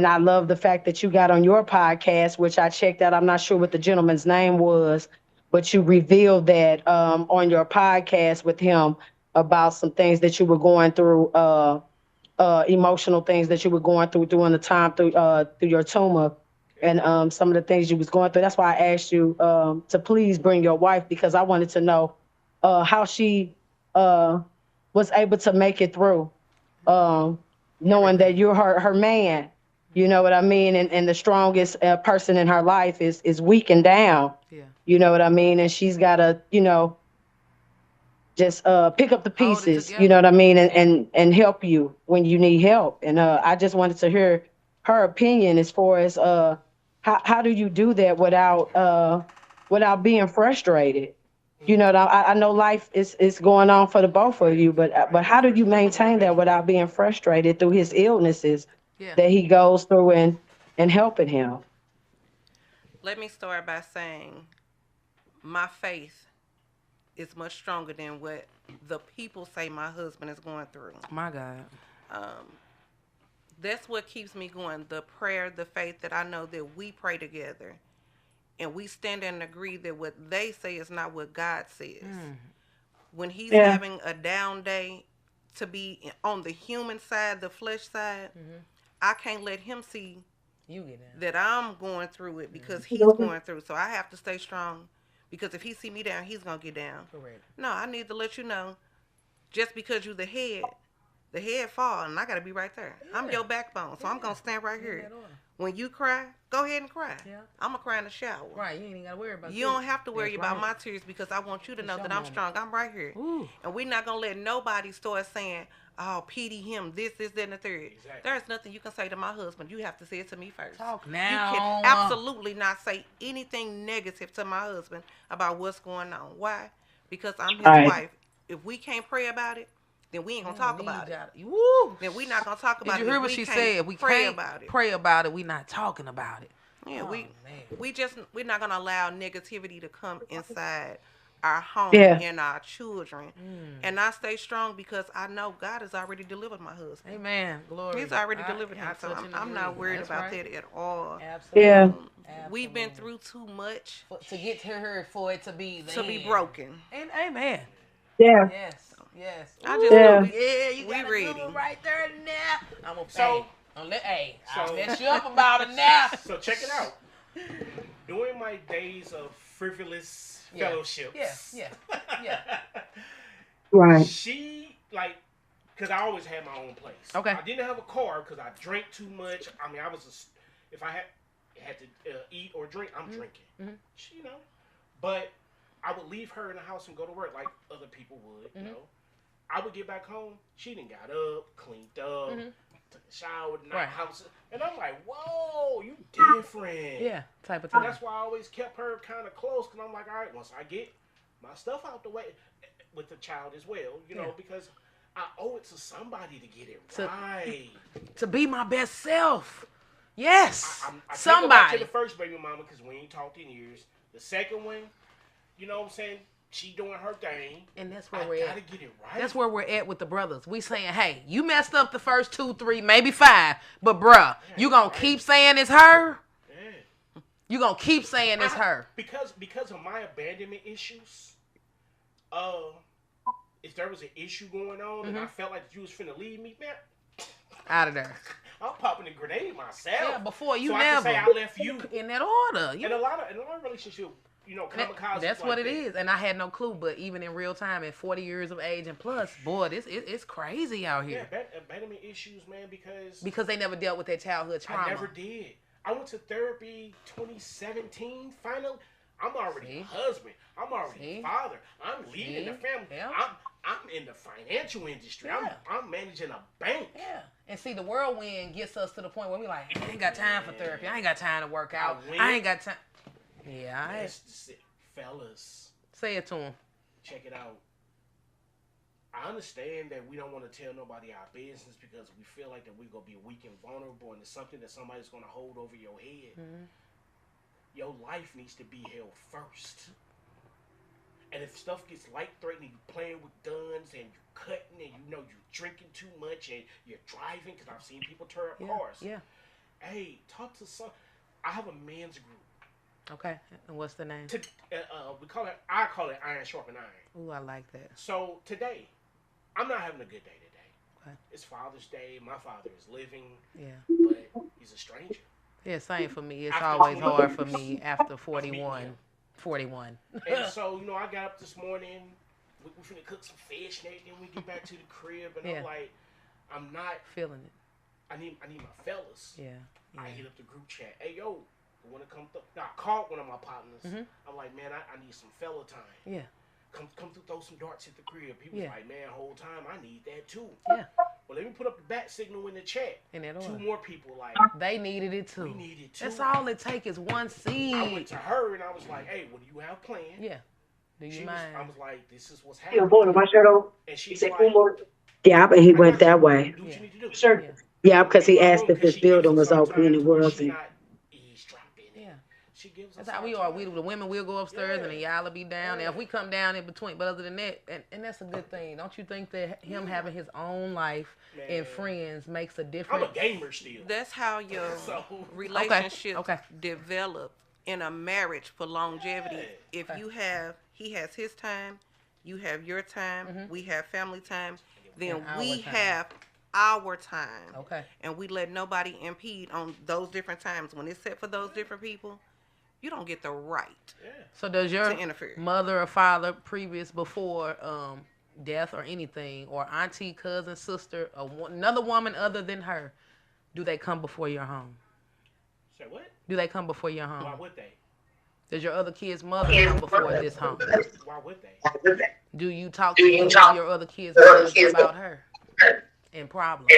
I love the fact that you got on your podcast, which I checked out. I'm not sure what the gentleman's name was, but you revealed that on your podcast with him about some things that you were going through, emotional things that you were going through during the time through your tumor, and some of the things you was going through. That's why I asked you to please bring your wife, because I wanted to know how she was able to make it through, knowing that you're her man. You know what I mean? And the strongest person in her life is weak and down. Yeah. You know what I mean? And she's got to, just pick up the Hold it pieces, together. you know what I mean, and help you when you need help. And I just wanted to hear her opinion as far as how do you do that without being frustrated. You know, I know life is going on for the both of you, but how do you maintain that without being frustrated through his illnesses Yeah. that he goes through and helping him? Let me start by saying my faith is much stronger than what the people say my husband is going through. My God. That's what keeps me going. The prayer, the faith that I know that we pray together and we stand and agree that what they say is not what God says. When he's having a down day, to be on the human side, the flesh side, I can't let him see You get in. that I'm going through it because he's going through. So I have to stay strong, because if he see me down, he's going to get down. Correct. No, I need to let you know, just because you the head fall, and I got to be right there. I'm your backbone, so I'm going to stand right here. When you cry, go ahead and cry. Yeah. I'm going to cry in the shower. Right. You ain't even got to worry about You don't have to worry about my tears, because I want you to know your that I'm moment. strong. I'm right here. Ooh. And we're not going to let nobody start saying, oh, pity him, this, that, and the third. Exactly. There's nothing you can say to my husband. You have to say it to me first. Talk You now. can absolutely not say anything negative to my husband about what's going on. Why? Because I'm his Right. wife. If we can't pray about it, then we ain't going to talk about it. Woo. Then we not going to talk about Did it. you hear if what we she can't said? We pray can't about it. pray about it. We not talking about it. Yeah, Oh, man. we're not gonna allow negativity to come inside our home Yeah. and our children. And I stay strong because I know God has already delivered my husband. Amen. Glory. He's already delivered him, so touch and I'm not agree. worried That's about right. that at all. Absolutely. Yeah. We've been Absolutely. through too much To get to her for it to be to be land. broken. And amen. Yeah. Yes. Yes. I just Yeah. know Yeah, you we got a ready. good one right there now. I'm gonna So- I'll mess you up about it now. So check it out. During my days of frivolous Yeah. fellowships, Yeah. Right. she because I always had my own place. Okay. I didn't have a car because I drank too much. I mean, if I had to eat or drink, I'm drinking. She, but I would leave her in the house and go to work like other people would. You know, I would get back home. She done got up, cleaned up, took a shower, Right. house, and I'm like, whoa, you different. Yeah. Type of And thing. that's why I always kept her kind of close, because I'm like, all right, once I get my stuff out the way, with the child as well, Yeah. because I owe it to somebody to get it To- right. To be my best self. Yes. I can't go back to Somebody. the first baby mama because we ain't talked in years. The second one, you know what I'm saying? She doing her thing. And that's where I we're gotta at. get it right. That's where we're at with the brothers. We saying, hey, you messed up the first 2, 3, maybe 5, but bruh, you gonna keep saying it's her? Yeah. You gonna keep saying it's her? Because of my abandonment issues. If there was an issue going on and I felt like you was finna leave me, man, Out of there. I'm popping a grenade myself. Yeah, before you so never. I can say I left you. In that order. And a lot of relationship, kamikaze. That's like what it that. is. And I had no clue, but even in real time, at 40 years of age and plus, boy, it's crazy out Yeah, here. abandonment issues, man, Because they never dealt with their childhood trauma. I never did. I went to therapy 2017. Finally, I'm already See? a husband. I'm already See? a father. I'm leading See? the family. Yeah. I'm in the financial industry. Yeah. I'm managing a bank. Yeah. And see, the whirlwind gets us to the point where we like, I ain't got time for therapy. I ain't got time to work out. I ain't got time. Yeah, all right. Fellas. Say it to him. Check it out. I understand that we don't want to tell nobody our business because we feel like that we're going to be weak and vulnerable and it's something that somebody's going to hold over your head. Mm-hmm. Your life needs to be held first. And if stuff gets life-threatening, you're playing with guns and you're cutting and you're drinking too much and you're driving, because I've seen people tear up cars. Yeah. Hey, talk to some. I have a men's group. Okay. And what's the name? I call it Iron Sharpen Iron. Ooh, I like that. So today, I'm not having a good day today. Okay. It's Father's Day. My father is living. Yeah. But he's a stranger. Yeah, same for me. It's always hard for me after 41. 41. And so, I got up this morning. We finna cook some fish and everything. We get back to the crib, and I'm like, I'm not feeling it. I need my fellas. Yeah. I hit up the group chat. Hey, yo, you wanna come through? Now, I called one of my partners. Mm-hmm. I'm like, man, I need some fella time. Yeah. Come through, throw some darts at the crib. He was like, man, whole time I need that too. Yeah. Well, let me put up the bat signal in the chat. And two more people they needed it too. We needed it too. That's all it takes is one seed. I went to her and I was like, hey, what do you have planned? Yeah. Do you mind? I was like, this is what's happening. And she's like, yeah, but he went that way. Do what you need to do. Sure. Yeah, because he asked if his building was open and it wasn't. She gives us that's how we are. We the women will go upstairs and the y'all will be down. And if we come down in between, but other than that, and that's a good thing. Don't you think that him having his own life and friends makes a difference? I'm a gamer still. That's how your relationship develop in a marriage for longevity. If he has his time, you have your time, we have family time, then we have our time. Okay. And we let nobody impede on those different times. When it's set for those different people, you don't get the right. Yeah. So does your mother or father before death or anything, or auntie, cousin, sister, or another woman other than her, do they come before your home? Say what? Do they come before your home? Why would they? Does your other kid's mother come before this home? Why would they? Do you talk to your other kids about her and problems?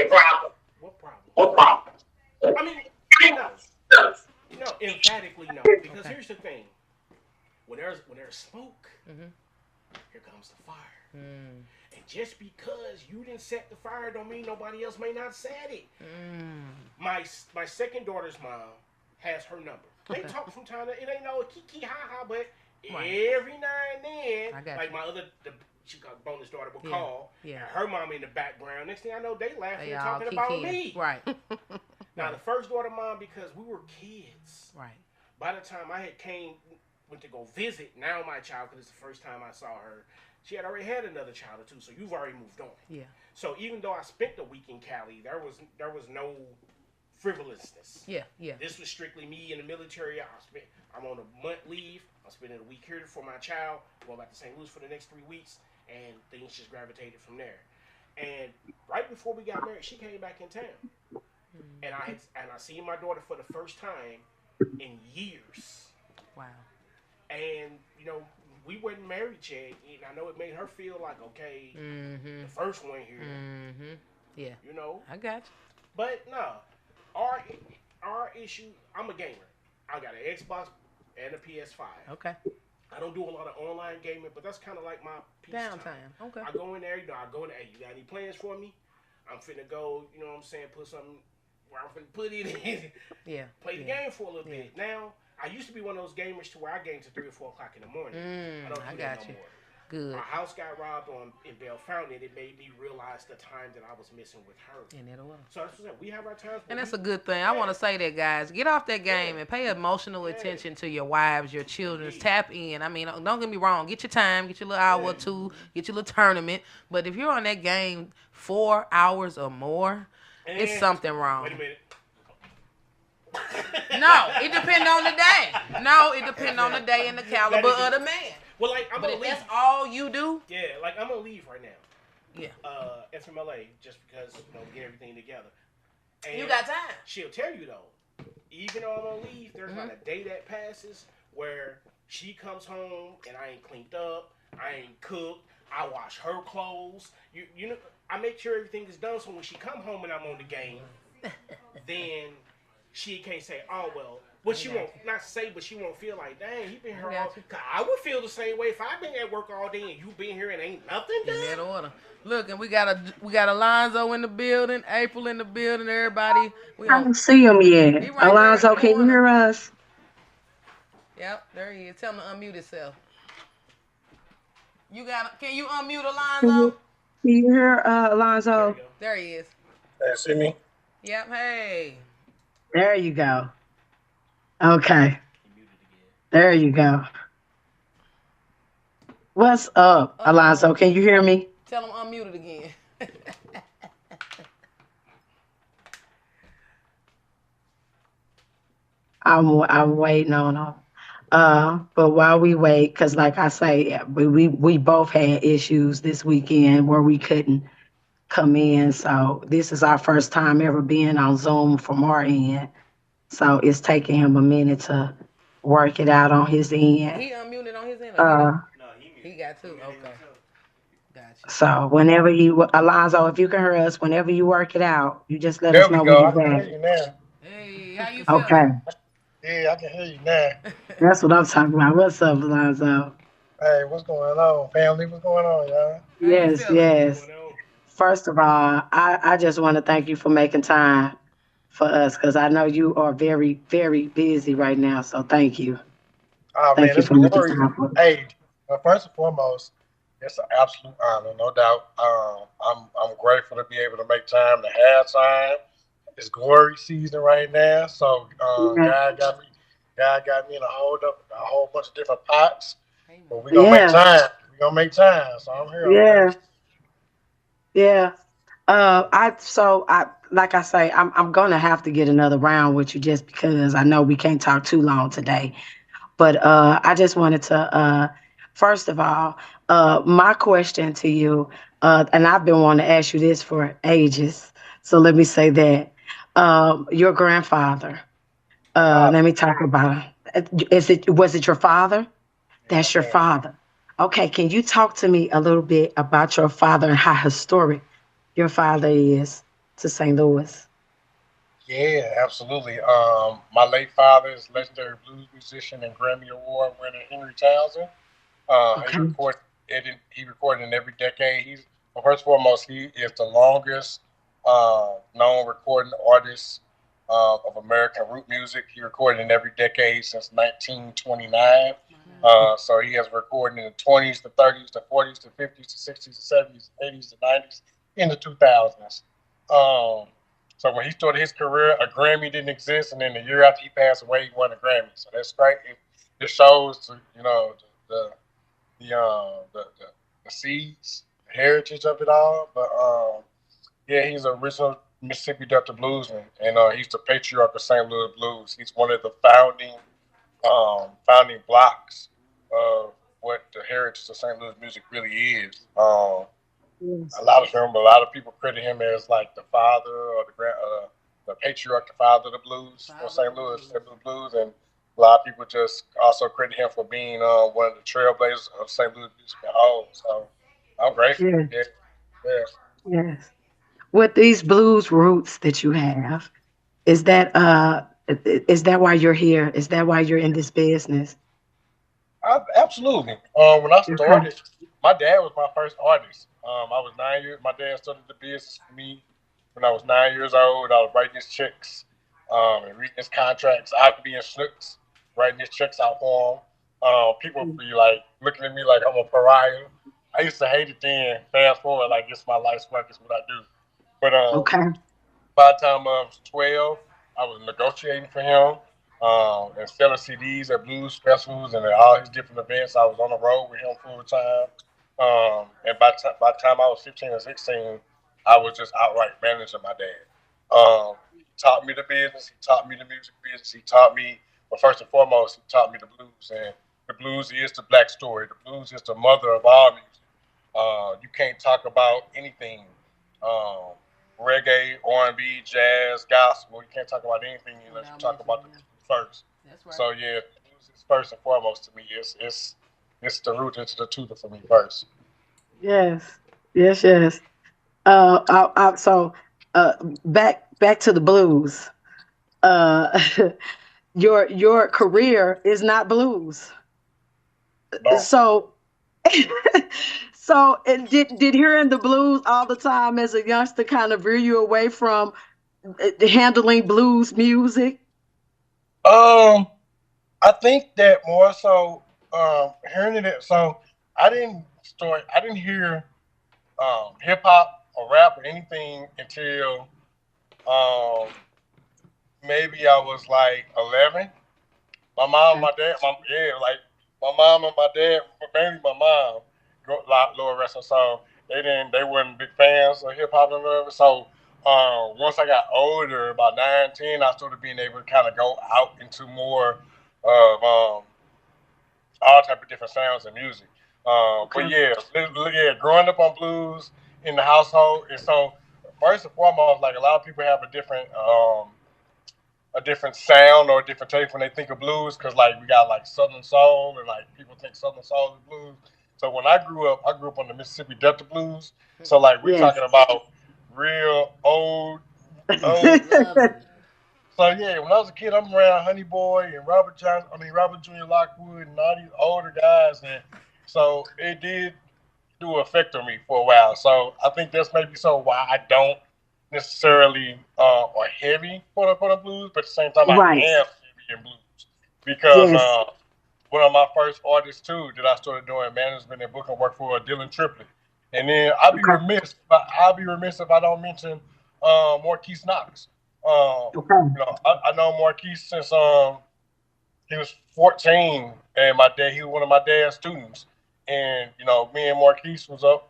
What problem? I mean, no, emphatically no. Because here's the thing: when there's smoke, here comes the fire. And just because you didn't set the fire, don't mean nobody else may not set it. My second daughter's mom has her number. They talk from time to it ain't no kiki ha ha, but every now and then, like my other she got bonus daughter will call. Yeah. And her mom in the background. Next thing I know, they laughing and talking about me. Right. Now the first daughter mom, because we were kids. Right. By the time I went to go visit now my child, because it's the first time I saw her, she had already had another child or two, so you've already moved on. Yeah. So even though I spent the week in Cali, there was no frivolousness. Yeah, yeah. This was strictly me in the military. I'm on a month leave. I'm spending a week here for my child. Going back to St. Louis for the next 3 weeks, and things just gravitated from there. And right before we got married, she came back in town, and I seen my daughter for the first time in years. Wow. And we wasn't married yet, and I know it made her feel like the first one here. Yeah. I got you. But no. Our issue, I'm a gamer. I got an Xbox and a PS5. Okay. I don't do a lot of online gaming, but that's kind of like my peace downtime. Okay. I go in there, hey, you got any plans for me? I'm finna go, you know what I'm saying, put something where I'm finna put it in. Yeah. Play the game for a little bit. Now, I used to be one of those gamers to where I game to 3 or 4 o'clock in the morning. I don't do that no more. Good. Our house got robbed in Bell Fountain, and it made me realize the time that I was missing with her. And it was. So that's what we have our times. And that's a good thing. I want to say that, guys. Get off that game and pay emotional attention to your wives, your children. Tap in. I mean, don't get me wrong. Get your time. Get your little hour or two. Get your little tournament. But if you're on that game 4 hours or more, it's something wrong. Wait a minute. No, it depends on the day. No, it depends on the day and the caliber of the man. Well, like, I'm but gonna if leave. That's all you do? Yeah, like, I'm gonna leave right now. Yeah. FMLA, just because, get everything together. And you got time. She'll tell you, though, even though I'm gonna leave, there's not a day that passes where she comes home and I ain't cleaned up, I ain't cooked. I wash her clothes. You know, I make sure everything is done. So when she come home and I'm on the game, then she can't say, "Oh well." What she won't not say, but she won't feel like, "Dang, he been here all." Cause I would feel the same way if I've been at work all day and you been here and ain't nothing In that done. order. Look, and we got Alonzo in the building, April in the building, everybody. We I on. don't see him He yet. right there in the Alonzo, can you corner. hear us? Yep, there he is. Tell him to unmute himself. Can you unmute Can Alonzo? you, can you hear There you Alonzo? go. There he is. Hey, see me? Yep. Hey. There you go. Okay, He muted again. there you go. What's up, Uh oh. Alonzo? Can you hear me? Tell him unmute it again. I'm waiting on him. But while we wait, because like I say, we both had issues this weekend where we couldn't come in. So this is our first time ever being on Zoom from our end. So it's taking him a minute to work it out on his end. He unmuted on his end, or you Uh, did? No, he He muted. got He two. muted Okay. himself. Gotcha. so whenever you, Alonzo, if you can hear us, whenever you work it out, you just let There us we know when go. you're I can hear back. you now. Hey, how you feeling? Okay, Yeah, I can hear you now. that's what I'm talking about. What's up, Alonzo? Hey, what's going on, family? What's going on, y'all? How you Yes, feeling? What's yes. going on? First of all, I just want to thank you for making time for us because I know you are very, very busy right now. So thank you. Oh man, Thank you it's for making glorious. time for us. Hey, first and foremost, it's an absolute honor, no doubt. I'm grateful to be able to make time to have time. It's glory season right now, so Yeah. God got me in a whole bunch of different pots, but we gonna make Yeah. time. We gonna make time. So I'm here. I'm Yeah. grateful. Yeah. I like I say, I'm gonna have to get another round with you just because I know we can't talk too long today. But I just wanted to first of all, my question to you, and I've been wanting to ask you this for ages. So let me say that. Your grandfather, Ah, let me talk about him. Was it your father? yeah, That's your man. father. Okay, can you talk to me a little bit about your father and how historic your father is to St. Louis? Yeah, absolutely. My late father is legendary blues musician and Grammy Award winner Henry Townsend. He Okay. he recorded in every decade. Well, first and foremost, he is the longest known recording artist of American root music. He recorded in every decade since 1929. So he has recorded in the 20s, the 30s, the 40s, the 50s, the 60s, the 70s, 80s, the 90s, in the 2000s. Um, so when he started his career, a Grammy didn't exist, and then the year after he passed away, he won a Grammy. So that's great. It shows, the the seeds, the heritage of it all. But yeah, he's an original Mississippi Delta bluesman, and he's the patriarch of St. Louis blues. He's one of the founding blocks of what the heritage of St. Louis music really is. Yes. A lot of people credit him as like the father or the patriarch, the father of the blues for Father of St. the Louis, blues. St. Louis blues, and a lot of people just also credit him for being one of the trailblazers of St. Louis music at whole. So I'm grateful. Yes. Yeah, yeah. Yes. With these blues roots that you have, is that is that why you're here? Is that why you're in this business? Absolutely. When I Okay. started, my dad was my first artist. I was 9 years. My dad started the business for me when I was 9 years old. I was writing his checks and reading his contracts. I'd be in Snooks writing his checks out for him. People would be like looking at me like I'm a pariah. I used to hate it then. Fast forward, like it's my life's work. It's what I do. But Okay. by the time I was 12, I was negotiating for him and selling CDs at blues festivals and at all his different events. I was on the road with him full time. And by the time I was 15 or 16, I was just outright managing my dad. He taught me the business. He taught me the music business. He taught me, but first and foremost, he taught me the blues. And the blues is the black story. The blues is the mother of all music. You can't talk about anything um, reggae, R&B, jazz, gospel. You can't talk about anything unless you Without talk mentioning about the him. blues first. That's right. So yeah, blues is first and foremost to me. It's it's the root into the tutor for me first. Yes, yes, yes. So, uh, back to the blues. Uh, your career is not blues. No. So, so and did hearing the blues all the time as a youngster kind of veer you away from handling blues music? Um, I think that more so hearing it. So I didn't hear hip hop or rap or anything until um maybe I was like 11. My mom, Okay. my dad, like my mom and my dad, mainly my mom, Lower Wrestling. So they weren't big fans of hip hop and whatever. So once I got older, about 9, 10, I started being able to kind of go out into more of all type of different sounds and music. But Okay. yeah, yeah, growing up on blues in the household, and so first and foremost, like a lot of people have a different sound or a different taste when they think of blues because like we got like Southern soul and like people think Southern soul is blues. So when I grew up on the Mississippi Delta blues. So like we Yes. talking about real old. Love it. So yeah, when I was a kid, I'm around Honey Boy and Robert Junior Lockwood and all these older guys, and so it did do affect on me for a while. So I think that's maybe so why I don't necessarily or heavy quote unquote blues, but at the same time I Right. am heavy in blues because Yes. one of my first artists too that I started doing management and booking work for Dylan Triplett, and then I'd be Okay. remiss, but I'd be remiss if I don't mention Marquise Knox. Okay. I know Marquise since he was 14, and my dad he was one of my dad's students. And me and Marquise was up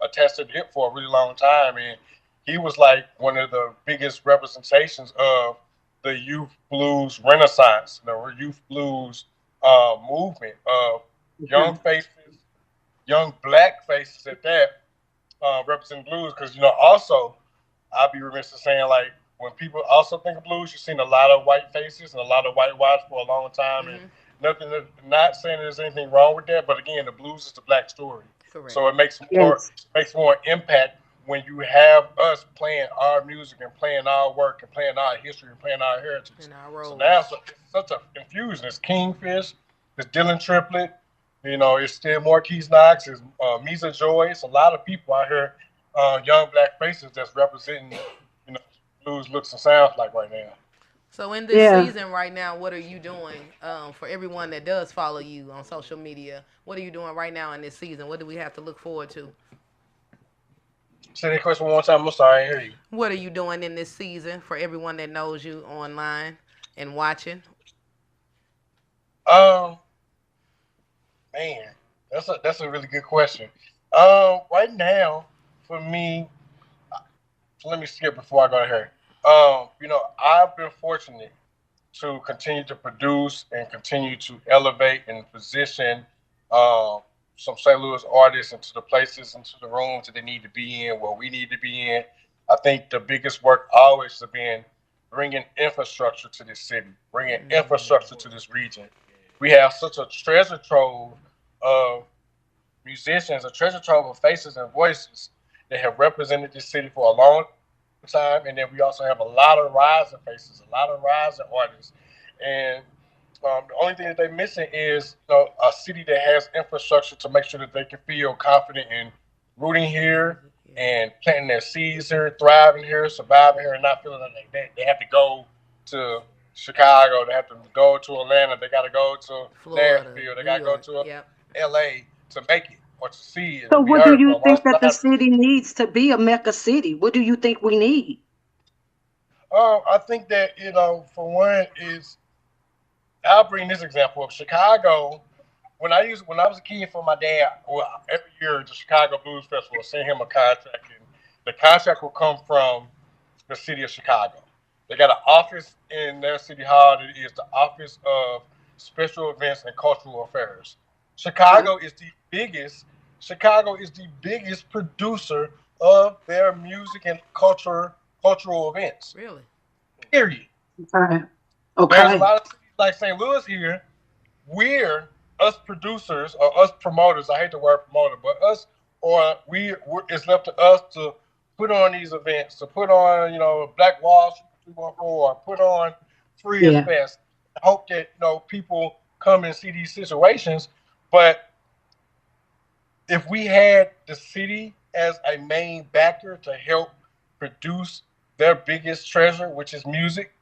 attached to the hip for a really long time, and he was like one of the biggest representations of the youth blues renaissance, the youth blues movement of young Okay. faces, young black faces at that, representing blues. Because also I'd be remiss in saying like when people also think of blues, you've seen a lot of white faces and a lot of white wives for a long time, and Mm-hmm. nothing. Not saying there's anything wrong with that, but again, the blues is the black story, Correct. so it Yes. makes more impact when you have us playing our music and playing our work and playing our history and playing our heritage. In our So now roles. it's such a infusion. It's Kingfish, it's Dylan Triplett, it's still Marquise Knox, it's Misa Joy. It's a lot of people out here, young black faces that's representing, you know, blues looks and sounds like right now. So in this Yeah. season right now, what are you doing for everyone that does follow you on social media? What are you doing right now in this season? What do we have to look forward to? Say that question one more time. I'm sorry, I hear you. What are you doing in this season for everyone that knows you online and watching? Um, Man, that's a really good question. Right now, for me, so let me skip before I go here. I've been fortunate to continue to produce and continue to elevate and position um, some St. Louis artists into the places, into the rooms that they need to be in, where we need to be in. I think the biggest work always has been bringing infrastructure to this city, bringing infrastructure to this region. We have such a treasure trove of musicians, a treasure trove of faces and voices that have represented this city for a long time. And then we also have a lot of rising faces, a lot of rising artists. And the only thing that they're missing is a city that has infrastructure to make sure that they can feel confident in rooting here Music, yeah. and planting their seeds here, thriving here, surviving here, and not feeling like they have to go to Chicago, they have to go to Atlanta, they got to go to Florida, Nashville, they New got to go York. to Yep. LA to make it or to see it So, and be what do heard you for think that the alongside. city needs to be a Mecca city? What do you think we need? I think that for one is I'll bring this example of Chicago. When I was a kid for my dad, well, every year the Chicago Blues Festival sent him a contract, and the contract will come from the city of Chicago. They got an office in their city hall that is the Office of Special Events and Cultural Affairs. Okay. Chicago is the biggest. Chicago is the biggest producer of their music and cultural events. Really? Period. Okay. There's a Okay. lot of cities like St. Louis here. We're us producers or us promoters, I hate the word promoter, but us or it's left to us to put on these events, to put on, Black Wall Street 314, or put on Freeze Yeah. Fest. Hope that, people come and see these situations. But if we had the city as a main backer to help produce their biggest treasure, which is music,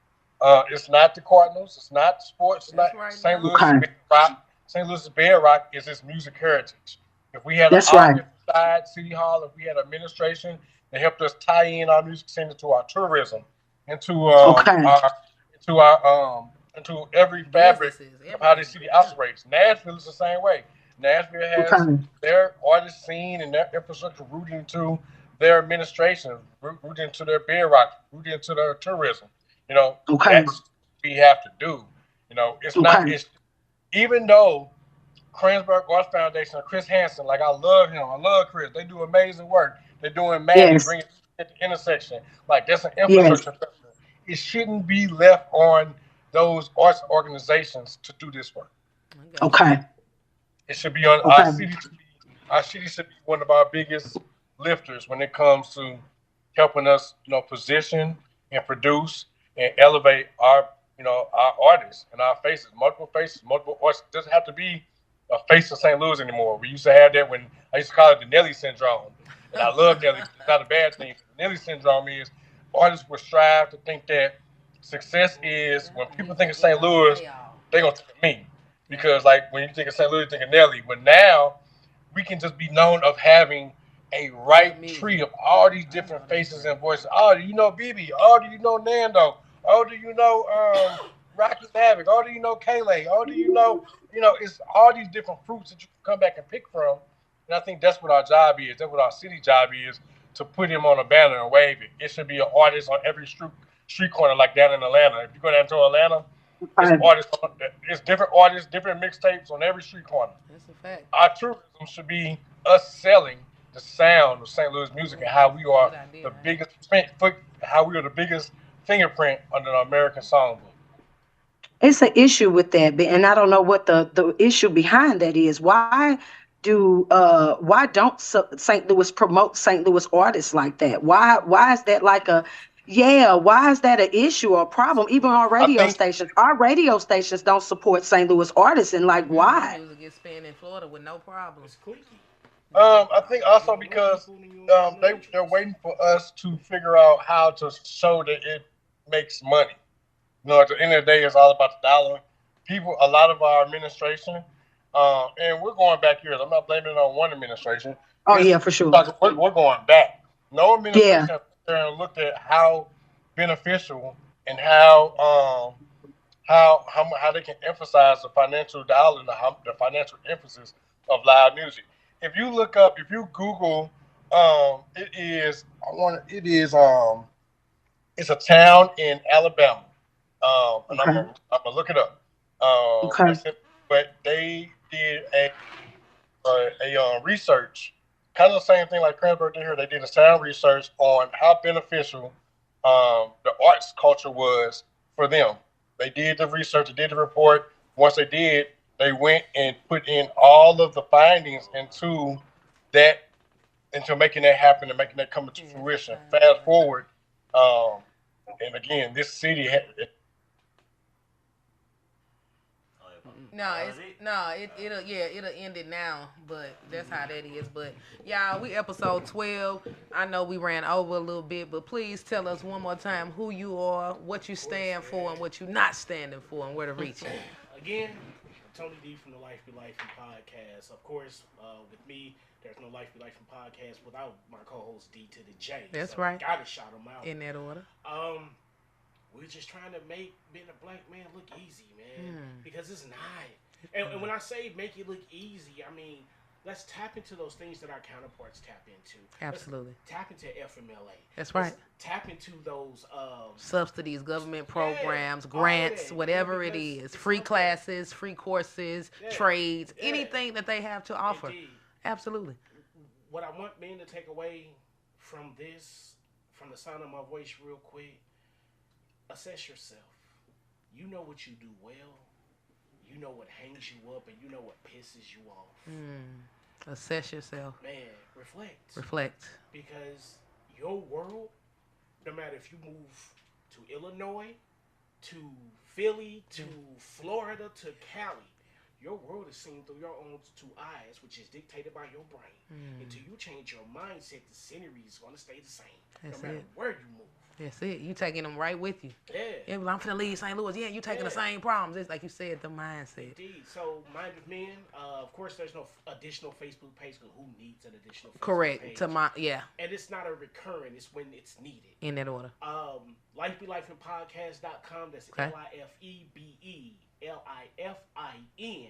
it's not the Cardinals, it's not sports, it's not That's right St. now. Louis Okay. Bedrock. St. Louis Bedrock is its music heritage. If we had an That's right. artist side, City Hall, if we had administration that helped us tie in our music scene into our tourism, into Okay. into every fabric Businesses, of how the everything. city operates. Nashville is the same way. Nashville has Okay. their artist scene and their infrastructure rooted into their administration, rooted into their bedrock, rooted into their tourism. Okay. That's what we have to do. It's not. Okay. It's even though Kransberg Arts Foundation and Chris Hansen, like I love him, I love Chris. They do amazing work. They're doing Maddie, Yes. bringing it at the intersection. Like that's an Yes. infrastructure. It shouldn't be left on those arts organizations to do this work. I got you. Okay. It should be on our Okay. city. Our city should be one of our biggest lifters when it comes to helping us, position and produce and elevate our artists and our faces, multiple faces, multiple artists. It doesn't have to be a face of St. Louis anymore. We used to have that when I used to call it the Nelly syndrome, and I love Nelly. It's not a bad thing. The Nelly syndrome is artists will strive to think that success is when people think of St. Louis, they're gonna think of me. Because like when you think of St. Louis, you think of Nelly. But now we can just be known of having a right tree of all these different faces and voices. Oh, do you know BB? Oh, do you know Nando? Oh, do you know Rocky Havoc? Oh, do you know Kayla? Oh, do you know, it's all these different fruits that you can come back and pick from. And I think that's what our job is. That's what our city job is, to put him on a banner and wave it. It should be an artist on every street corner, like down in Atlanta. If you go down to Atlanta, it's Okay. artists. It's different artists, different mixtapes on every street corner. That's a fact. Our tourism should be us selling the sound of St. Louis music and how we are Good idea, the right? biggest how we are the biggest fingerprint under the American songbook. It's an issue with that, and I don't know what the issue behind that is. Why don't St. Louis promote St. Louis artists like that? Why is that like a yeah? Why is that an issue or a problem? Even I think our radio stations don't support St. Louis artists, and like why? Music gets spanned in Florida with no problem. It's clicky. I think also because they're waiting for us to figure out how to show that it makes money. At the end of the day, it's all about the dollar. A lot of our administration, and we're going back years. I'm not blaming it on one administration. Oh yeah, for sure. We're going back. No administration Yeah. has sat there and looked at how beneficial and how they can emphasize the financial dollar and the financial emphasis of live music. If you Google, it's a town in Alabama, and Okay. I'm gonna look it up. Okay. But they did a research, kind of the same thing like Cranberg did here. They did a sound research on how beneficial the arts culture was for them. They did the research, they did the report. Once they did, they went and put in all of the findings that, into making that happen and making that come into fruition. Fast forward, and again, this city had. It'll end it now, but that's how that is. But y'all, we episode 12. I know we ran over a little bit, but please tell us one more time who you are, what you stand for, and what you're not standing for, and where to reach you. Again, Tony D from the Life Be Life podcast. Of course, with me, there's no Life Be Life podcast without my co-host D to the J. That's so right. Gotta shout him out. In that order. We're just trying to make being a black man look easy, man. Because it's not. And when I say make it look easy, I mean, let's tap into those things that our counterparts tap into. Absolutely. Let's tap into FMLA. That's right. Let's tap into those subsidies, government programs, grants, whatever it is. Free classes, free courses, trades, anything that they have to offer. Indeed. Absolutely. What I want men to take away from this, from the sound of my voice real quick, assess yourself. You know what you do well. you know what hangs you up, and you know what pisses you off. Assess yourself. Man, reflect. Reflect. Because your world, no matter if you move to Illinois, to Philly, to Florida, to Cali, your world is seen through your own two eyes, which is dictated by your brain. Until you change your mindset, the scenery is going to stay the same. That's no matter it. where you move. That's it. You taking them right with you. Yeah. Well, I'm finna leave St. Louis. Yeah, you taking the same problems. It's like you said, the mindset. Indeed. So, Mind of Men, of course, there's no additional Facebook page because who needs an additional Facebook Correct. page? Yeah. And it's not a recurring. It's when it's needed. In that order. LifeBeLifingPodcast.com. That's Okay. LifeBeLifin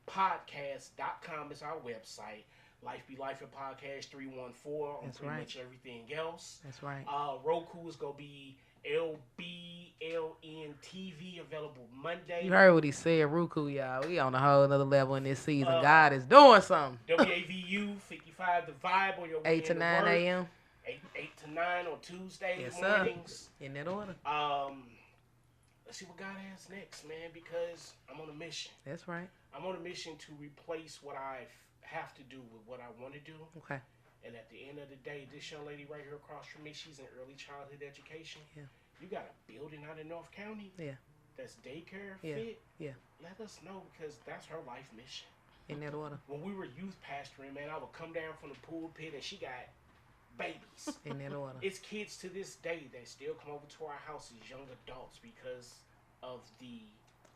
podcast.com is our website. Life Be Life and Podcast 314 on That's pretty right. much everything else. That's right. Roku is gonna be LBLN TV available Monday. You heard what he said, Ruku, y'all. We on a whole nother level in this season. God is doing something. WAVU 55 The Vibe on your 8 to 9 a.m. 8 to 9 on Tuesday Yes, mornings. Sir. In that order. Let's see what God has next, man, because I'm on a mission. That's right. I'm on a mission to replace what I have to do with what I want to do. Okay. And at the end of the day, this young lady right here across from me, she's in early childhood education. Yeah. You got a building out in North County. Yeah. That's daycare Yeah. fit. Yeah. Let us know because that's her life mission. In that order. When we were youth pastoring, man, I would come down from the pulpit and she got babies. In that order. It's kids to this day that still come over to our house as young adults because of the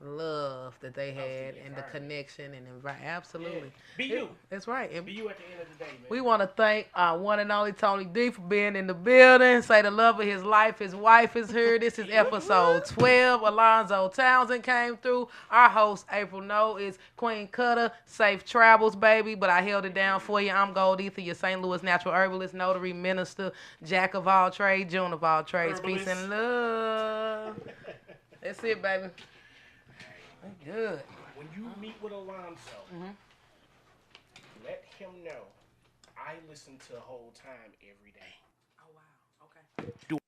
love that they the had and the environment. connection and absolutely. Yeah. Be you. That's right. And Be you at the end of the day, man. we want to thank our one and only Tony D for being in the building. Say the love of his life. His wife is here. This is episode 12. Alonzo Townzen came through. Our host, April No, is Queen Cutter. Safe travels, baby. But I held it down for you. I'm Gold Ether, your St. Louis natural herbalist, notary, minister, jack of all trades, June of all trades. Herbalist. Peace and love. That's it, baby. Good. When you meet with Alonzo, let him know I listen to the whole time every day. Oh, wow. Okay.